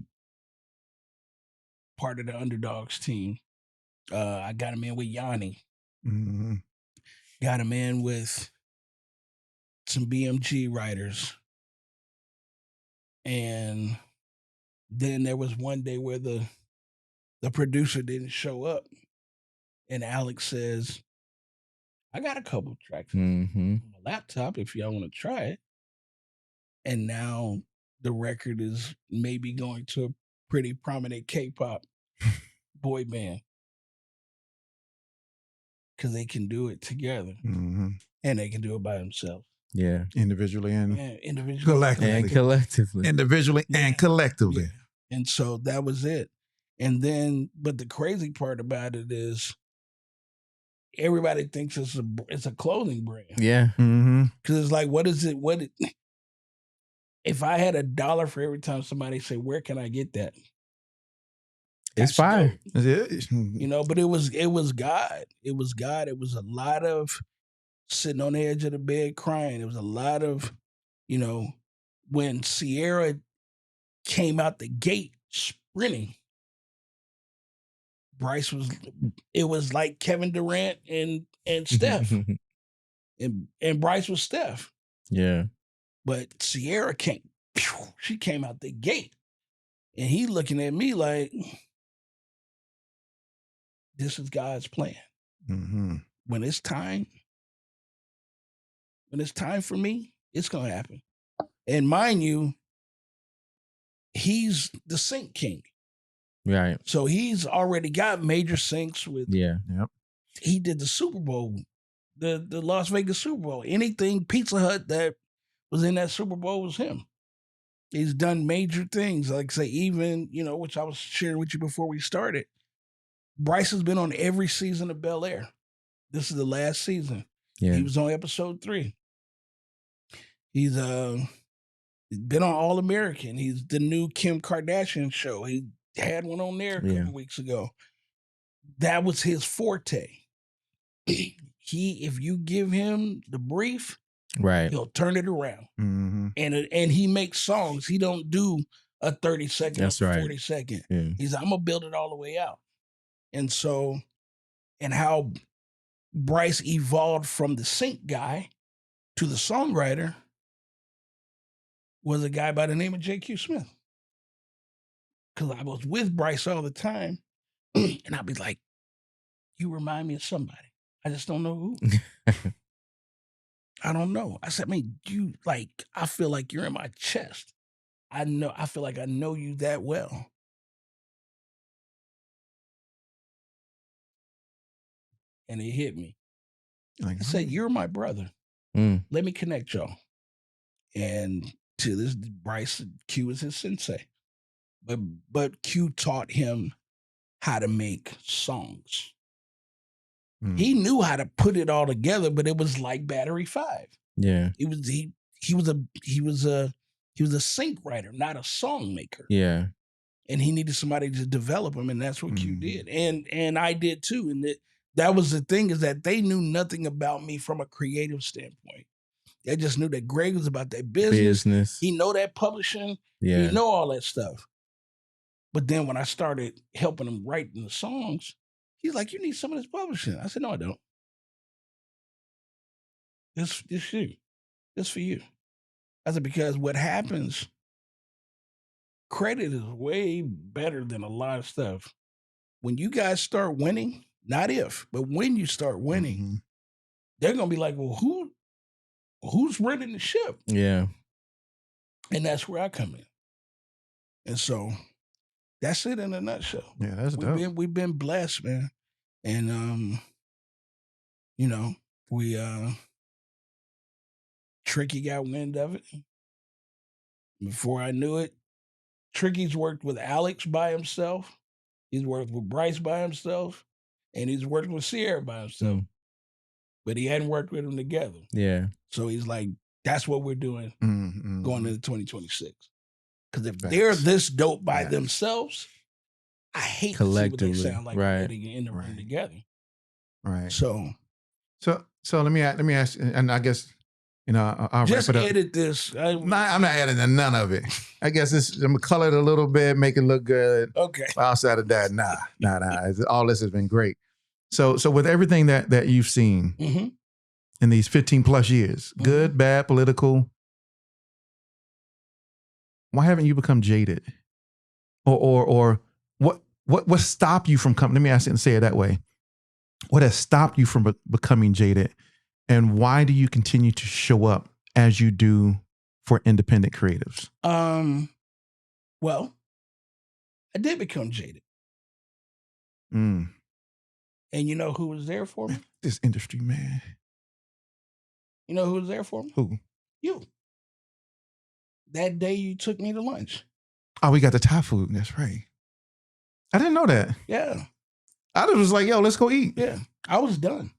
part of the Underdogs team. I got him in with Yanni. Mm-hmm. Got him in with some BMG writers. And then there was one day where the producer didn't show up. And Alex says, I got a couple tracks on my laptop if y'all want to try it. And now the record is maybe going to a pretty prominent K-pop boy band. Because they can do it together. Mm-hmm. And they can do it by themselves. Yeah. Individually and collectively. Individually and collectively. Yeah. And so that was it. And then, but the crazy part about it is everybody thinks it's a clothing brand. Yeah. Mm-hmm. Because it's like, what is it? If I had $1 for every time somebody say, where can I get that? It's fine. But it was God. It was God. It was a lot of sitting on the edge of the bed crying. It was a lot of, when Sierra came out the gate sprinting, it was like Kevin Durant and Steph. and Bryce was Steph. Yeah. But Sierra she came out the gate. And he looking at me like, this is God's plan. Mm-hmm. When it's time for me, it's going to happen. And mind you, he's the sync king. Right. So he's already got major syncs with. Yeah. Yep. He did the Super Bowl, the Las Vegas Super Bowl. Anything Pizza Hut that was in that Super Bowl was him. He's done major things. Like say, even, which I was sharing with you before we started. Bryce has been on every season of Bel Air. This is the last season. Yeah. He was on episode 3. He's been on All American. He's the new Kim Kardashian show. He had one on there a couple weeks ago. That was his forte. If you give him the brief, right, he'll turn it around. Mm-hmm. And he makes songs. He don't do a 30-second, that's or right, 40-second. Yeah. He's I'm gonna build it all the way out. And so, and how Bryce evolved from the sync guy to the songwriter was a guy by the name of J.Q. Smith. Because I was with Bryce all the time, and I'd be like, you remind me of somebody. I just don't know who. I don't know. I said, man, I feel like you're in my chest. I feel like I know you that well. And it hit me. I said, you're my brother. Let me connect y'all. And to this, Bryce, Q is his sensei. But Q taught him how to make songs. He knew how to put it all together, but it was like Battery 5. Yeah. He was a sync writer, not a song maker. Yeah. And he needed somebody to develop him, and that's what Q did. And I did too. And that was the thing, is that they knew nothing about me from a creative standpoint. They just knew that Greg was about that business. He know that publishing. Yeah. He know all that stuff. But then when I started helping him write the songs, he's like, you need some of this publishing. I said, no, I don't. This you. This for you. I said, because what happens, credit is way better than a lot of stuff. When you guys start winning, not if, but when you start winning, they're going to be like, well, who's running the ship? Yeah. And that's where I come in. And so that's it in a nutshell. Yeah, that's dope. We've been blessed, man. And you know, we Tricky got wind of it. Before I knew it, Tricky's worked with Alex by himself. He's worked with Bryce by himself. And he's worked with Sierra by himself. But he hadn't worked with them together. Yeah. So he's like, that's what we're doing going into 2026. Because if Facts. they're this dope by themselves, I hate to see what they sound like getting in the room together. Right. So let me ask, and I guess, you know, I'll just wrap it up. edit this. I'm not editing none of it. I guess I'm gonna color it a little bit, make it look good. Okay. Outside of that, nah. All this has been great. So with everything that you've seen in these 15 plus years, good, bad, political, why haven't you become jaded? Or what stopped you from coming? Let me ask it and say it that way. What has stopped you from becoming jaded? And why do you continue to show up as you do for independent creatives? Well, I did become jaded. Mm. And you know who was there for me? This industry, man. You know who was there for me? Who? You. That day you took me to lunch. Oh, we got the Thai food. That's right. I didn't know that. Yeah. I just was like, yo, let's go eat. Yeah. I was done.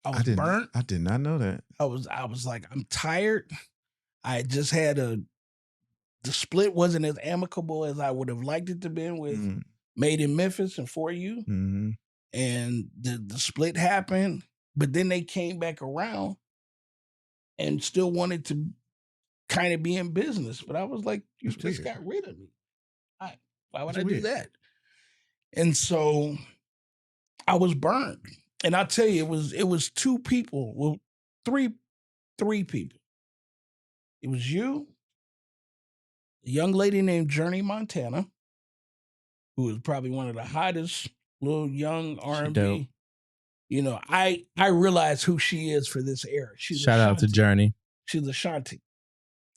I was burnt. I did not know that. I was like, I'm tired. I just had the split wasn't as amicable as I would have liked it to be with Made in Memphis and For You. Mm-hmm. And the split happened, but then they came back around and still wanted to kind of be in business. But I was like, you That's just weird. got rid of me. Why would That's I weird. do that? And so I was burned. And I tell you, it was two people, well, three people. It was you, a young lady named Journey Montana, who is probably one of the hottest little young R&B. You know, I realize who she is for this era. She's Shout out to Journey. She's Ashanti.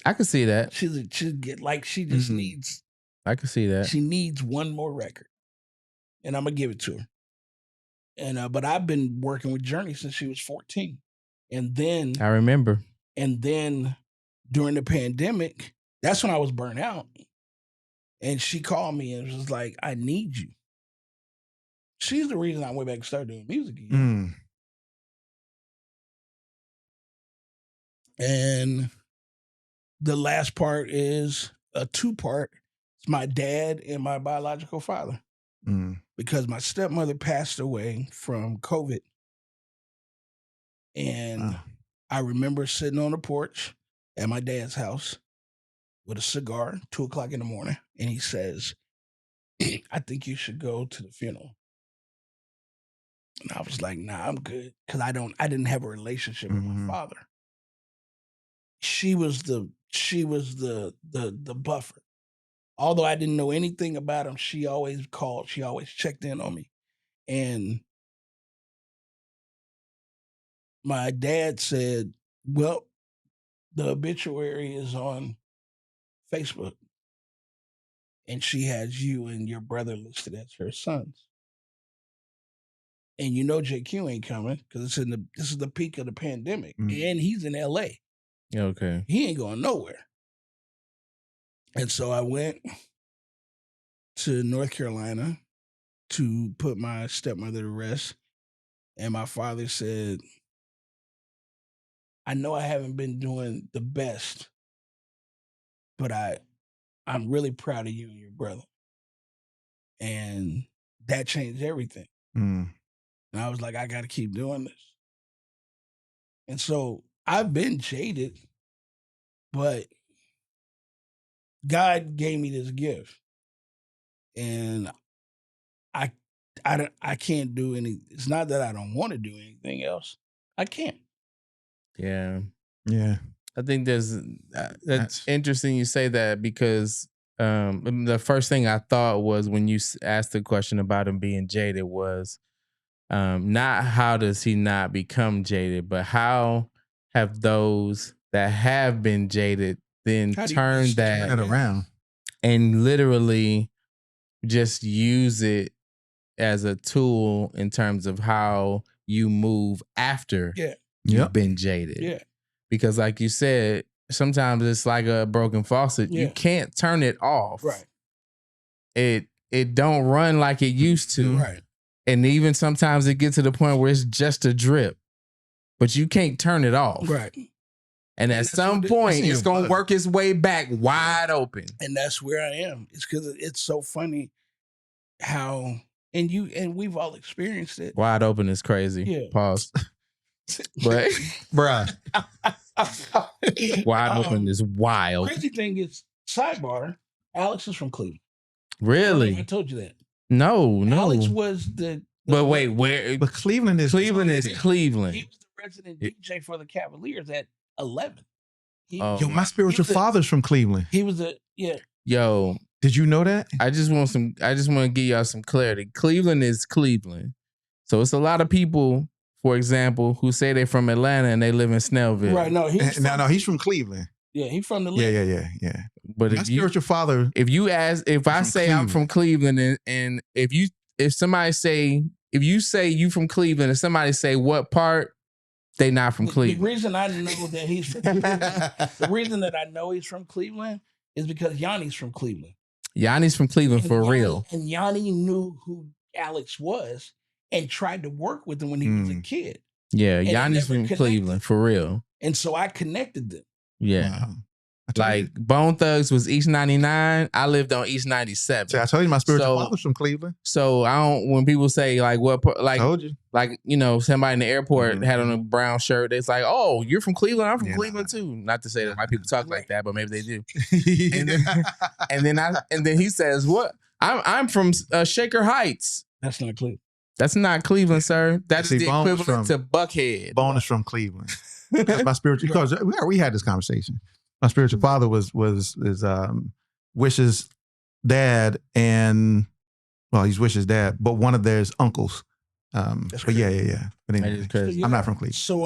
I can see that. She just needs. I can see that. She needs one more record, and I'm gonna give it to her. And but I've been working with Journey since she was 14, and then I remember. And then during the pandemic, that's when I was burnt out. And she called me and was like, "I need you." She's the reason I went back and started doing music again. And the last part is a 2-part. It's my dad and my biological father. Because my stepmother passed away from COVID. And I remember sitting on the porch at my dad's house with a cigar, 2:00 in the morning. And he says, "I think you should go to the funeral." And I was like, "Nah, I'm good." Because I didn't have a relationship with my father. She was the buffer. Although I didn't know anything about him, she always called. She always checked in on me. And my dad said, "Well, the obituary is on Facebook. And she has you and your brother listed as her sons. And you know JQ ain't coming because this is the peak of the pandemic. And he's in LA. Okay. He ain't going nowhere." And so I went to North Carolina to put my stepmother to rest. And my father said, "I know I haven't been doing the best, but I'm really proud of you and your brother." And that changed everything. And I was like, I got to keep doing this. And so I've been jaded, but God gave me this gift. And I can't do any. It's not that I don't want to do anything else. I can't. Yeah. Yeah. I think that's interesting you say that because the first thing I thought was when you asked the question about him being jaded was not how does he not become jaded, but how have those that have been jaded then turned that around and literally just use it as a tool in terms of how you move after you've been jaded. Yeah. Because like you said, sometimes it's like a broken faucet. Yeah. You can't turn it off. Right. It don't run like it used to. Right. And even sometimes it gets to the point where it's just a drip. But you can't turn it off. Right. And at some point, it's going to work its way back wide open. And that's where I am. It's because it's so funny how, and we've all experienced it. Wide open is crazy. Yeah. Pause. But, bruh. wide open is wild. Crazy thing is, sidebar, Alex is from Cleveland. Really? I told you that. No. Alex was the but wait, where? But Cleveland is Cleveland. He was the resident DJ for the Cavaliers at 11. Yo, my spiritual father's from Cleveland. He was Yo, did you know that? I just want to give y'all some clarity. Cleveland is Cleveland. So it's a lot of people, for example, who say they're from Atlanta and they live in Snellville. Right, no, he's from Cleveland. Yeah, he's from the Yeah. But my spiritual father, if I say I'm from Cleveland and if you say you from Cleveland and somebody say what part, they not from Cleveland. The reason I know that he's from Cleveland, the reason that I know he's from Cleveland is because Yanni's from Cleveland. Yanni's from Cleveland for real. And Yanni knew who Alex was and tried to work with him when he was a kid. Yeah, Yanni's from Cleveland for real. And so I connected them. Yeah. Wow. Like Bone Thugs was East 99. I lived on East 97. See, I told you my spiritual father's from Cleveland. So I don't. When people say like what, like, I told you. Like somebody in the airport had on a brown shirt. It's like, oh, you're from Cleveland. I'm from Cleveland too. Not to say that white people talk like that, but maybe they do. and then he says, what? I'm from Shaker Heights. That's not Cleveland. That's not Cleveland, sir. That's the equivalent to Buckhead. Bone is from Cleveland. That's my spiritual. Because we had this conversation. My spiritual father was Wish's dad, and he's Wish's dad, but one of their uncles. But yeah. But anyway, I'm not from Cleveland. So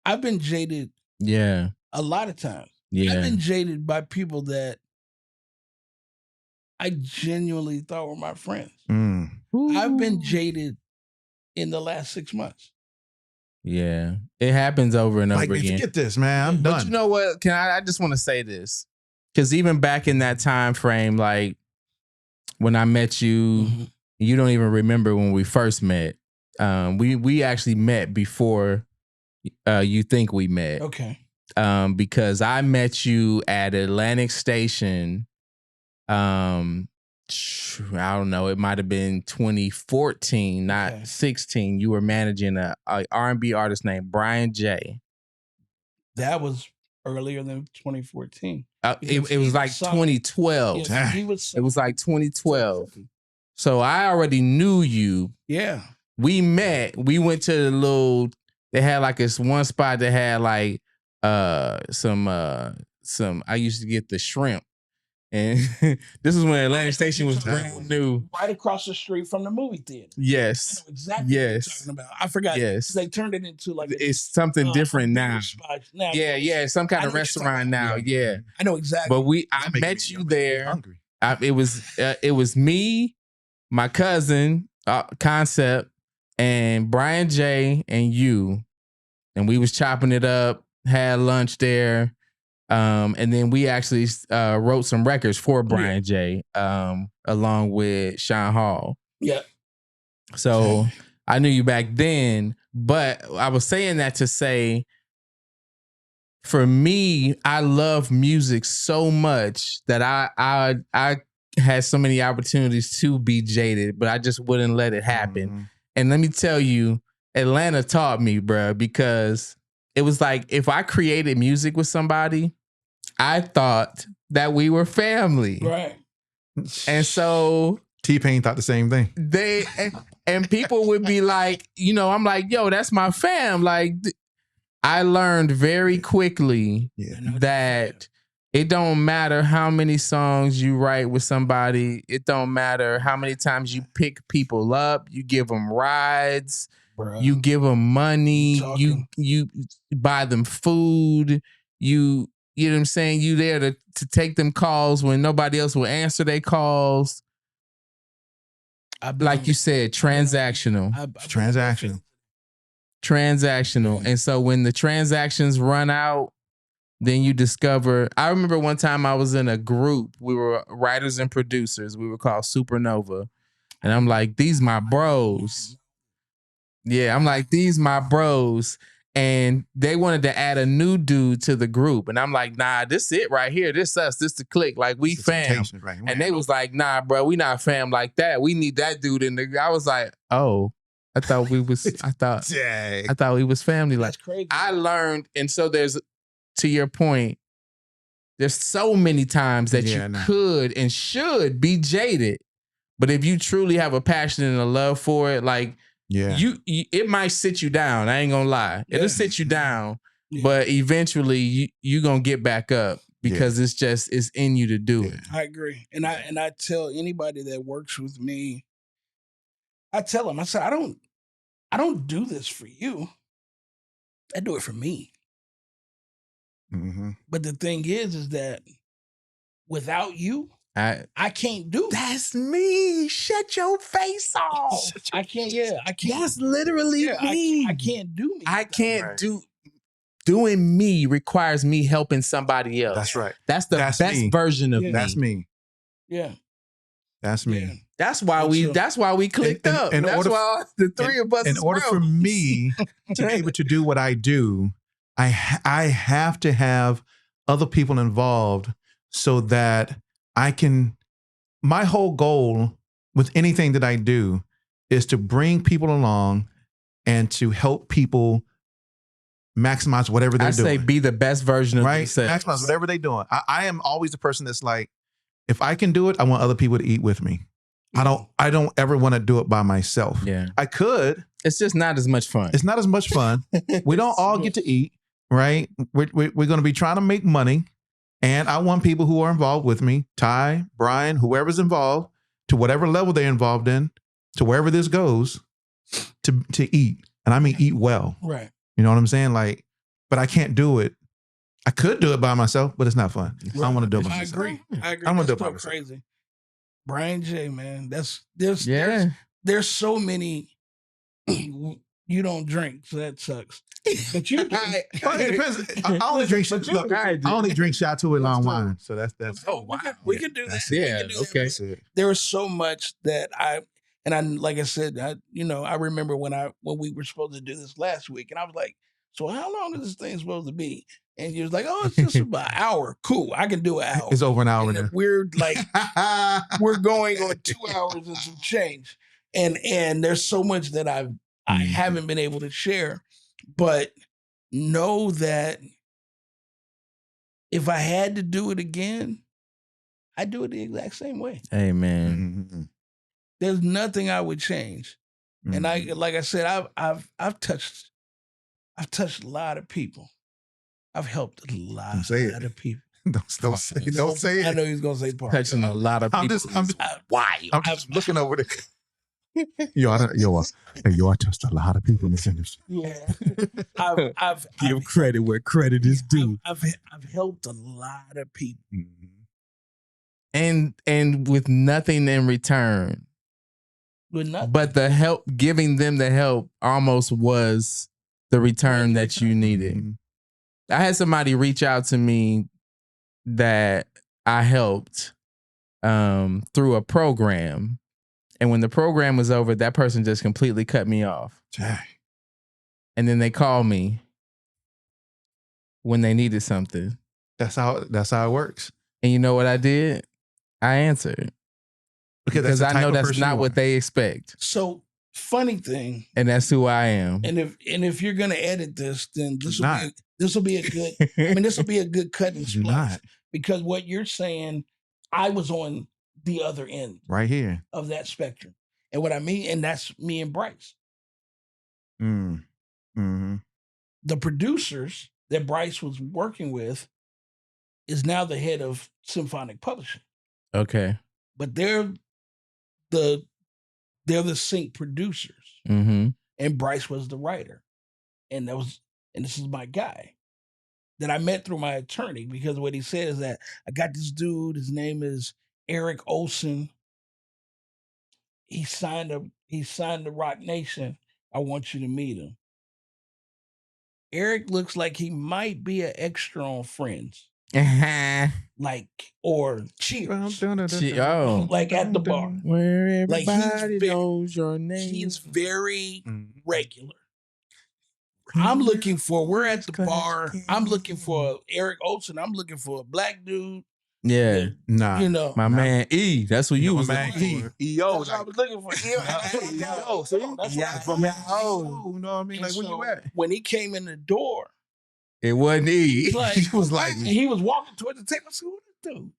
I've been jaded. Yeah. A lot of times. Yeah. I've been jaded by people that I genuinely thought were my friends. I've been jaded in the last 6 months. Yeah, it happens over and over again. Forget this, man. I'm done. But you know what? I just want to say this, because even back in that time frame, like when I met you, you don't even remember when we first met. We actually met before you think we met. Okay. Because I met you at Atlantic Station. I don't know. It might have been 2014, not 16. You were managing a R&B artist named Brian J. That was earlier than 2014. It was like 2012. Yeah, it was like 2012. So I already knew you. Yeah. We met. We went to the little. They had like this one spot that had like some. I used to get the shrimp. And this is when Atlantic Station was brand new. Right across the street from the movie theater. Yes. I know exactly what you're talking about. I forgot. Yes. They turned it into like it's something different now. Yeah, some kind of restaurant now. Yeah. I know exactly. But I met you there. It was me, my cousin, Concept, and Brian J. and you. And we was chopping it up, had lunch there. And then we actually wrote some records for Brian J. Along with Sean Hall. Yeah. So I knew you back then, but I was saying that to say, for me, I love music so much that I had so many opportunities to be jaded, but I just wouldn't let it happen. And let me tell you, Atlanta taught me, bro, because it was like if I created music with somebody, I thought that we were family. Right. And so T-Pain thought the same thing. And people would be like, I'm like, yo, that's my fam. Like, I learned very quickly that it don't matter how many songs you write with somebody. It don't matter how many times you pick people up. You give them rides. Bruh. You give them money. You buy them food. You know what I'm saying? You there to take them calls when nobody else will answer their calls. Like you said, transactional. Transactional. And so when the transactions run out, then you discover. I remember one time I was in a group. We were writers and producers. We were called Supernova. And I'm like, these my bros. Yeah, I'm like, these my bros. And they wanted to add a new dude to the group. And I'm like, nah, this it right here. This us. This the clique. Like, we fam. Right. And they was like, nah, bro, we not fam like that. We need that dude in the. I was like, oh, I thought we was. I thought we was family. Like, That's crazy. I learned. And so there's, to your point, there's so many times that you could and should be jaded. But if you truly have a passion and a love for it, like, you it might sit you down. I ain't gonna lie. It'll sit you down, but eventually you gonna get back up because it's in you to do it. I agree. And I tell anybody that works with me, I tell them, I say, I don't do this for you. I do it for me. Mm-hmm. But the thing is that without you, I can't do it. That's me. Shut your face off. I can't. Yeah, I can't. That's literally me. I can't do me. I can't do. Doing me requires me helping somebody else. That's right. That's the best version of me. That's me. Yeah. That's me. Yeah. That's why we clicked up. That's why the three of us. In order for me to be able to do what I do, I have to have other people involved so that I can. My whole goal with anything that I do is to bring people along and to help people maximize whatever they're doing. I say be the best version of themselves. Maximize whatever they're doing. I am always the person that's like, if I can do it, I want other people to eat with me. I don't ever want to do it by myself. Yeah. I could. It's just not as much fun. It's not as much fun. We don't all get to eat, right? We're going to be trying to make money. And I want people who are involved with me, Ty, Brian, whoever's involved, to whatever level they're involved in, to wherever this goes, to eat. And I mean eat well. Right. You know what I'm saying? Like, but I can't do it. I could do it by myself, but it's not fun. Right. I don't want to do it by myself. I agree. I don't want to do it by myself. Crazy. Brian J, man. There's so many. You don't drink, so that sucks. But you, it depends. I only drink. Look, I only drink Chateau long wine, so that's. Oh wow, we can do that. Yeah, okay. There is so much that I like I said, I remember when we were supposed to do this last week, and I was like, so how long is this thing supposed to be? And you was like, oh, it's just about an hour. Cool, I can do an hour. It's over an hour now. We're like, we're going on 2 hours and some change, and there's so much that I haven't been able to share, but know that if I had to do it again, I'd do it the exact same way. Amen. Mm-hmm. There's nothing I would change. Mm-hmm. And like I said, I've touched a lot of people. I've helped a lot of people. Don't say it. I know he's gonna say part. Touching a lot of people. I'm just looking over there. Yo, I touched a lot of people in this industry. Yeah, I've give credit where credit is due. I've helped a lot of people, and with nothing in return. With nothing, but the help, giving them the help, almost was the return that you needed. Mm-hmm. I had somebody reach out to me that I helped through a program. And when the program was over, that person just completely cut me off. Dang. And then they called me when they needed something. That's how it works. And you know what I did? I answered. Because I know that's not what they expect. So, funny thing. And that's who I am. And if you're gonna edit this, then this will be a good. This will be a good cut and splice. Because what you're saying, I was on the other end, right here, of that spectrum, and what I mean, and that's me and Bryce. Mm-hmm. The producers that Bryce was working with is now the head of Symphonic Publishing. Okay, but they're the sync producers, and Bryce was the writer, and this is my guy. that I met through my attorney, because what he said is that I got this dude, his name is Eric Olson. He signed the Rock Nation. I want you to meet him. Eric looks like he might be an extra on Friends. Like, or Cheers. Like at the bar. Where Like everybody knows your name. He's very regular. I'm looking for, we're at the bar. I'm looking for Eric Olson. I'm looking for a black dude. Yeah. Nah. You know. My man E. That's what you was man looking for. EO. That's what I was looking for. EO. See? That's Yeah, what from EO. You know what I mean? And Like, where so you at? when he came in the door, It wasn't E. he's like, He was like, and he was walking towards the table. I said, who this dude?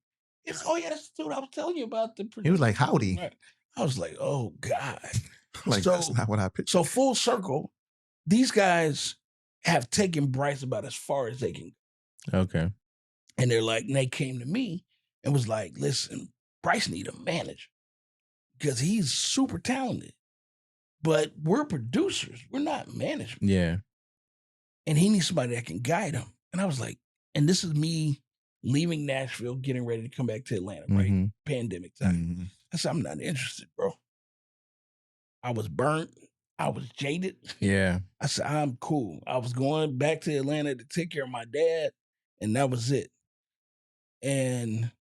He was, oh yeah, that's the dude I was telling you about. He was like, howdy. I was like, oh God. Like, So- that's not what I pictured. So full circle, these guys have taken Bryce about as far as they can. Okay. And they're like, and they came to me and was like, listen, Bryce need a manager because he's super talented. But we're producers. We're not management. Yeah. And he needs somebody that can guide him. And I was like, and this is me leaving Nashville, getting ready to come back to Atlanta, right? Mhm. Pandemic time. Mhm. I said, I'm not interested, bro. I was burnt. I was jaded. Yeah. I said, I'm cool. I was going back to Atlanta to take care of my dad, and that was it. And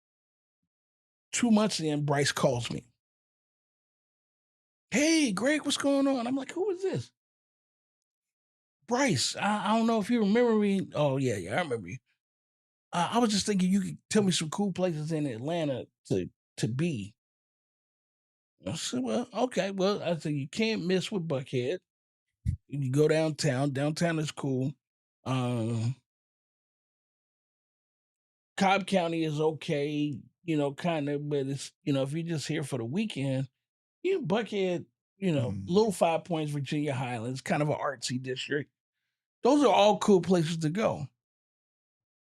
2 months in, Bryce calls me. Hey, Greg, what's going on? I'm like, who is this? Bryce, I don't know if you remember me. Oh, yeah, I remember you. I was just thinking you could tell me some cool places in Atlanta to be. I said, well, okay. Well, I said, you can't miss with Buckhead. You go downtown. Downtown is cool. Cobb County is okay, you know, kind of, but it's, you know, if you're just here for the weekend, you Buckhead, you know, Little 5 Points, Virginia Highlands, kind of an artsy district. Those are all cool places to go.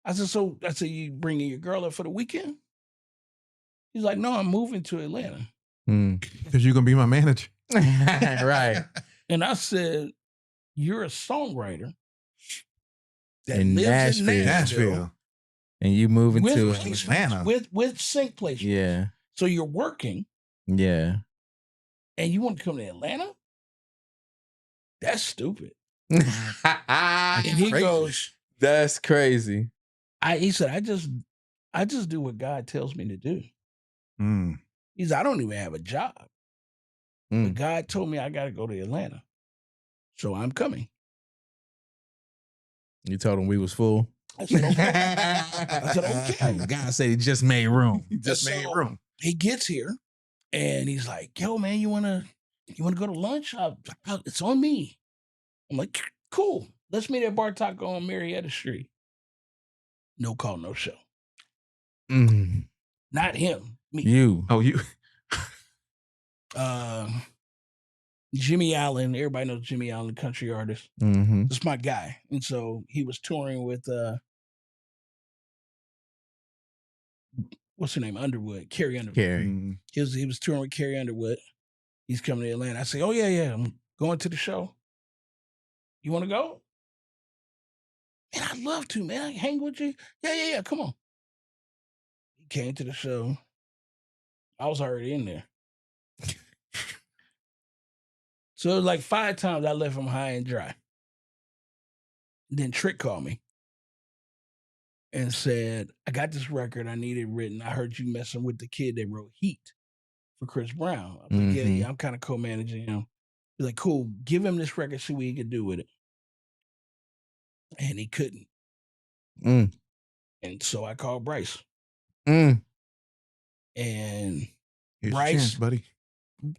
I said, you bringing your girl up for the weekend? He's like, no, I'm moving to Atlanta. Because you're going to be my manager. Right. And I said, you're a songwriter that In lives in Nashville. Nashville. And you moving to Atlanta. with sync placement. Yeah. So you're working Yeah. and you want to come to Atlanta? That's stupid. And he goes, that's crazy. he said, I just do what God tells me to do. Mm. He said, I don't even have a job. But God told me I got to go to Atlanta. So I'm coming. You told him we was full? I said, okay. I said, okay. God said he just made room. He just made room. He gets here and he's like, yo, man, you want to go to lunch? It's on me. I'm like, cool. Let's meet at Bar Taco on Marietta Street. No call, no show. Not him. Me. You. Oh, you. Jimmy Allen. Everybody knows Jimmy Allen, country artist. Mm-hmm. That's my guy. And so he was touring with what's her name? Underwood. Carrie Underwood. Carrie. He was touring with Carrie Underwood. He's coming to Atlanta. I say, oh yeah, I'm going to the show. You want to go? Man, I'd love to, man. I can hang with you. Yeah. Come on. He came to the show. I was already in there. So it was like 5 times I left him high and dry. Then Trick called me and said, I got this record. I need it written. I heard you messing with the kid that wrote Heat for Chris Brown. I was like, yeah, I'm kind of co-managing him. He's like, cool, give him this record, see what he could do with it. And he couldn't. And so I called Bryce. And Here's Bryce, your chance, buddy.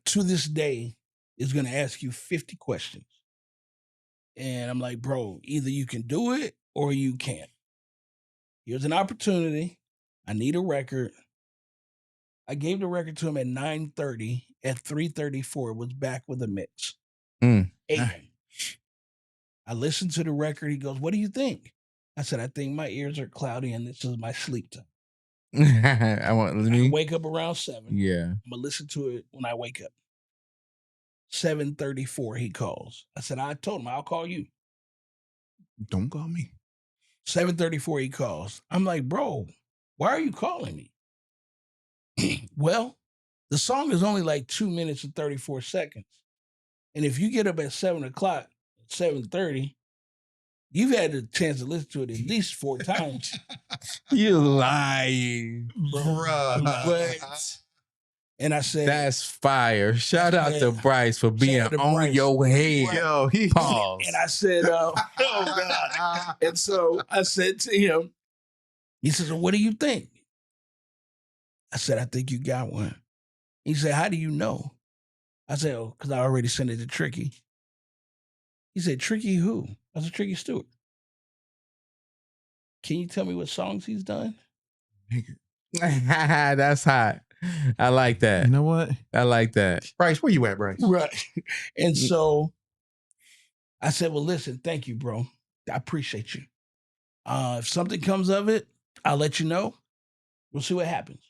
to this day, is going to ask you 50 questions. And I'm like, bro, either you can do it or you can't. Here's an opportunity. I need a record. I gave the record to him at 9:30. At 3:34, it was back with a mix. 8. I listened to the record. He goes, what do you think? I said, I think my ears are cloudy and this is my sleep time. I wake up around 7. Yeah. I'm going to listen to it when I wake up. 7:34, he calls. I said, I told him, I'll call you. Don't call me. 7:34 he calls. I'm like, bro, why are you calling me? Well, the song is only like 2 minutes and 34 seconds. And if you get up at 7 o'clock, 7:30, you've had the chance to listen to it at least 4 times. You lying, Bruh. And I said, that's fire. Shout out to Bryce for being out to on Bryce. your head. Yo, he Pause. and I said, oh God. And so I said to him, he says, well, what do you think? I said, I think you got one. He said, how do you know? I said, oh, because I already sent it to Tricky. He said, Tricky who? I said, Tricky Stewart. Can you tell me what songs he's done? That's hot. I like that. You know what? I like that. Bryce, where you at, Bryce? Right. And so I said, well, listen, thank you, bro. I appreciate you. If something comes of it, I'll let you know. We'll see what happens.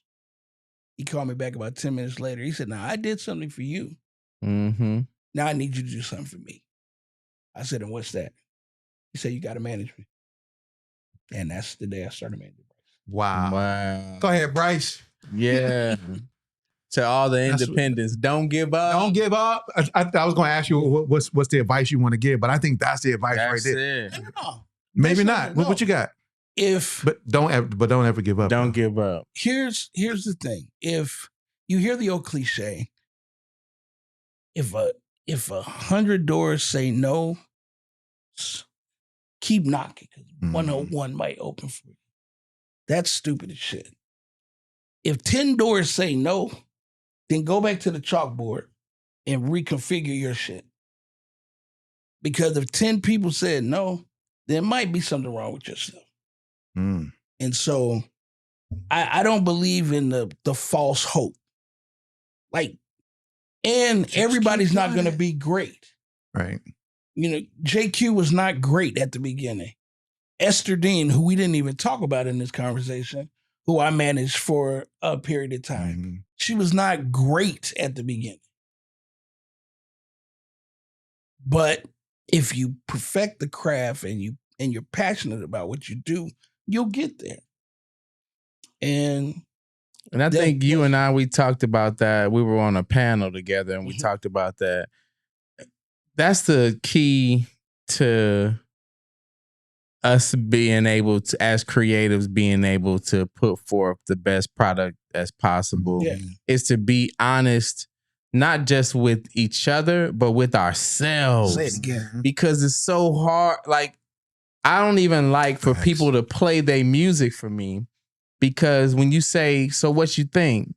He called me back about 10 minutes later. He said, now I did something for you. Mm-hmm. Now I need you to do something for me. I said, and what's that? He said, you got to manage me. And that's the day I started managing Bryce. Wow. Go ahead, Bryce. Yeah. To all the independents, don't give up. Don't give up. I was going to ask you what's the advice you want to give, but I think that's the advice right there. It. No. Maybe not. No. What you got? But don't ever give up. Don't give up. Here's the thing. If you hear the old cliche, if 100 doors say no, keep knocking because 101 might open for you. That's stupid as shit. If 10 doors say no, then go back to the chalkboard and reconfigure your shit. Because if 10 people said no, there might be something wrong with yourself. And so I don't believe in the false hope. Like, and just everybody's not going to be great. Right. You know, JQ was not great at the beginning. Esther Dean, who we didn't even talk about in this conversation, who I managed for a period of time, she was not great at the beginning. But if you perfect the craft and you're passionate about what you do, you'll get there. And I think you and I, we talked about that. We were on a panel together and we talked about that. That's the key to us being able to, as creatives, being able to put forth the best product as possible, is to be honest, not just with each other, but with ourselves. Say it again. Because it's so hard. Like, I don't even like for people to play their music for me, because when you say, so what you think,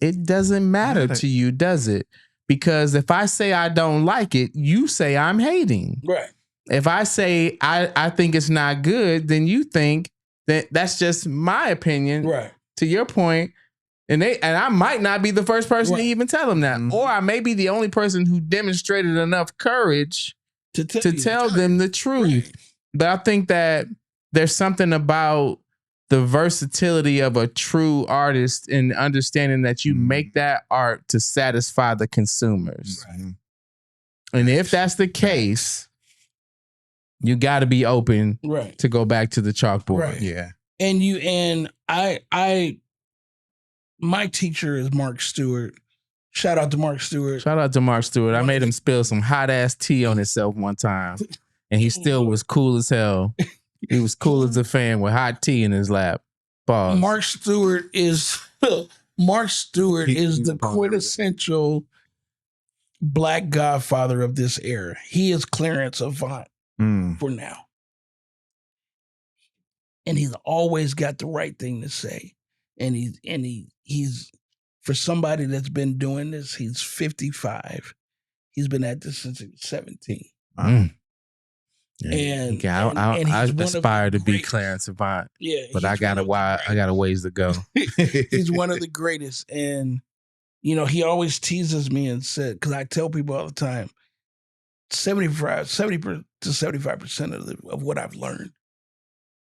it doesn't matter to you, does it? Because if I say I don't like it, you say I'm hating. Right. If I say I think it's not good, then you think that that's just my opinion. Right. To your point, and I might not be the first person to even tell them that, or I may be the only person who demonstrated enough courage to tell them the truth. Right. But I think that there's something about the versatility of a true artist and understanding that you make that art to satisfy the consumers. Right. And if that's the case, you got to be open to go back to the chalkboard. Right. Yeah. And my teacher is Mark Stewart. Shout out to Mark Stewart. I made him spill some hot ass tea on himself one time, and he still was cool as hell. He was cool as a fan with hot tea in his lap. Pause. Mark Stewart is the quintessential Black Godfather of this era. He is Clarence Avant for now. And he's always got the right thing to say. And he's for somebody that's been doing this, he's 55. He's been at this since he was 17. Yeah. I aspire to be Clarence Avant. Yeah, but I got a ways to go. He's one of the greatest. And you know, he always teases me and said, because I tell people all the time, 70 to 75% of what I've learned,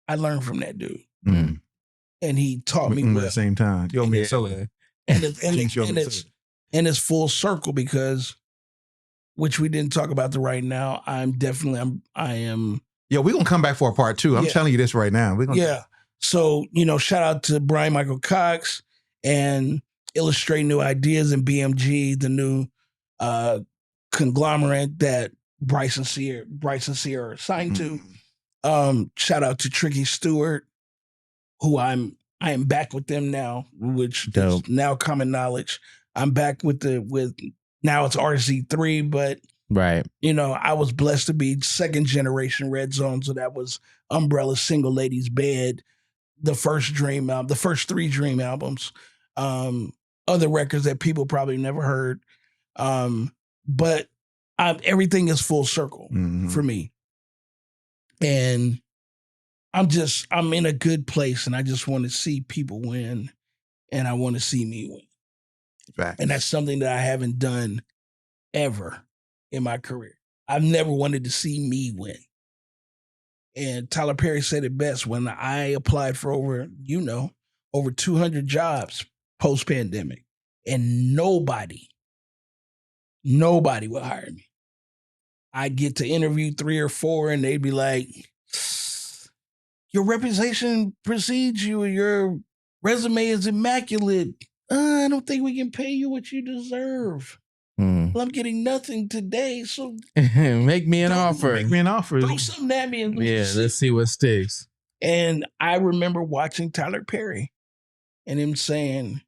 I learned from that dude. And he taught me at the same time. You owe me a soda. And it's full circle, because, which we didn't talk about right now, I am Yeah, we're going to come back for a part 2. I'm telling you this right now. So, shout out to Brian Michael Cox and Illustrate New Ideas and BMG, the new conglomerate that Bryce and Sierra are signed to. Shout out to Tricky Stewart, who I am back with them now, which is now common knowledge. I'm back with now it's RZ3, but right. I was blessed to be second generation Red Zone. So that was Umbrella, Single Ladies Bed, the first Dream album, the first 3 Dream albums, other records that people probably never heard. But everything is full circle for me. And I'm in a good place, and I just want to see people win, and I want to see me win. Right. And that's something that I haven't done ever in my career. I've never wanted to see me win. And Tyler Perry said it best when I applied for over 200 jobs post-pandemic, and nobody would hire me. I get to interview 3 or 4, and they'd be like, your reputation precedes you, your resume is immaculate. I don't think we can pay you what you deserve. Well, I'm getting nothing today, so make me an offer. Make me an offer. Throw something at me and let's see what sticks. And I remember watching Tyler Perry and him saying,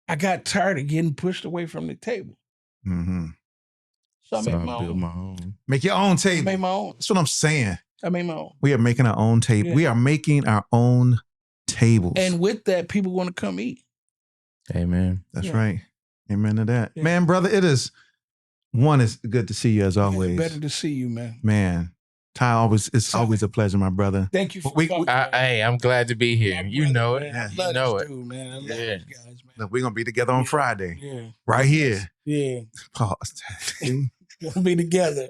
I got tired of getting pushed away from the table. So I made my own. Make your own table. I made my own. That's what I'm saying. I made my own. We are making our own table. Yeah. We are making our own tables. And with that, people want to come eat. Amen. That's right. Amen to that. Yeah. Man, brother, it's good to see you as always. Better to see you, man. Man, Ty, it's always a pleasure, my brother. Thank you for coming. Hey, I'm glad to be here. You know it. Man. You know it. Dude, man. I love you guys, man. Look, we're going to be together on Friday. Yeah. Right here. Yeah. Pause. We'll be together.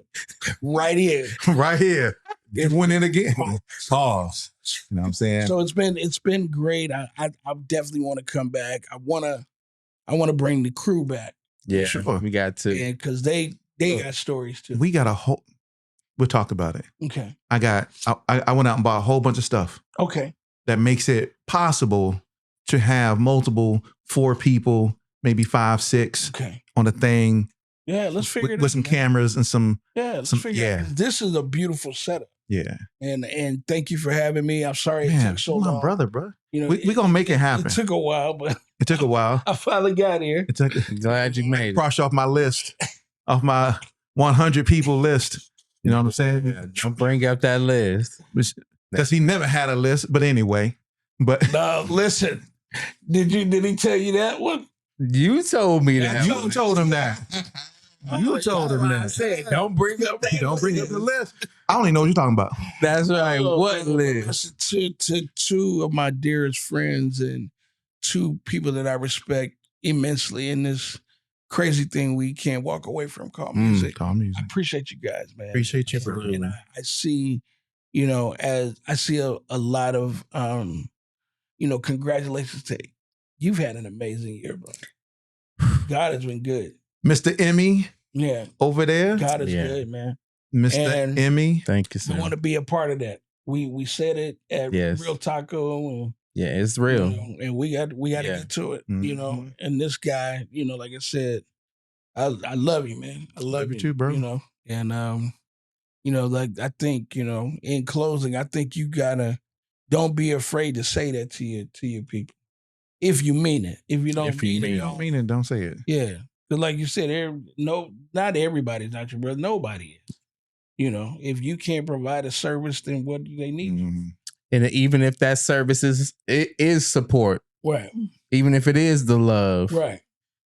Right here. Right here. It went in again. Pause. You know what I'm saying? So it's been great. I definitely want to come back. I want to bring the crew back. Yeah, sure. We got to. Yeah, because they got stories too. We got we'll talk about it. Okay. I went out and bought a whole bunch of stuff. Okay. That makes it possible to have multiple 4 people, maybe 5, 6 on a thing. Yeah, let's figure it out. With some cameras and some. Yeah, let's figure it out. This is a beautiful setup. Yeah. And thank you for having me. I'm sorry it took so long. My brother, bro. We're going to make it happen. It took a while, but. It took a while. I finally got here. Glad you made it. Cross off my list, off my 100 people list. You know what I'm saying? Yeah, don't bring up that list. Because he never had a list, but anyway. But no, listen. Did he tell you that one? You told me that. You told him that. You told him that. I said, don't bring up the list. I don't even know what you're talking about. That's right. What list? To 2 of my dearest friends and 2 people that I respect immensely in this crazy thing we can't walk away from called music. Called music. I appreciate you guys, man. Appreciate you, brother. And I see, as I see a lot of, congratulations to you. You've had an amazing year, bro. God has been good. Mr. Emmy. Yeah. Over there. God is good, man. Mr. Emmy. Thank you, sir. I want to be a part of that. We said it at Real Taco. And, it's real. And we got to get to it, And this guy, like I said, I love you, man. I love you too, bro. And like I think, in closing, I think you gotta don't be afraid to say that to your people. If you mean it. If you don't mean it, don't say it. Yeah. Because like you said, not everybody's not your brother. Nobody is. If you can't provide a service, then what do they need? And even if that service is support, right? Even if it is the love, right?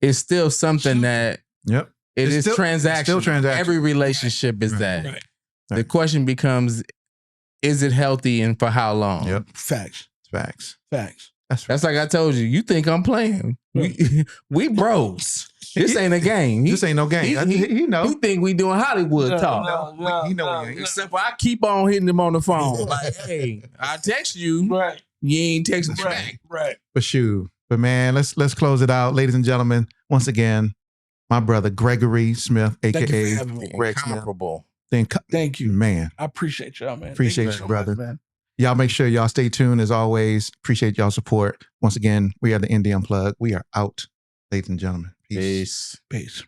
It's still something that it is transactional. Still transactional. Every relationship is that. Right. The question becomes, is it healthy and for how long? Yep. Facts. That's like I told you. You think I'm playing? We bros. This ain't a game. This ain't no game. He know. You think we doing Hollywood talk? No. Except for I keep on hitting him on the phone. Like, hey, I text you. Right. You ain't texting back. Right. But man, let's close it out, ladies and gentlemen. Once again, my brother Greggory Smith, aka Greg Smith. then Thank you. man. I appreciate y'all, man. Appreciate Thank you, so brother. much, man. Y'all make sure y'all stay tuned as always. Appreciate y'all support. Once again, we are the Indie Unplugged. We are out, ladies and gentlemen. Peace. Peace. Peace.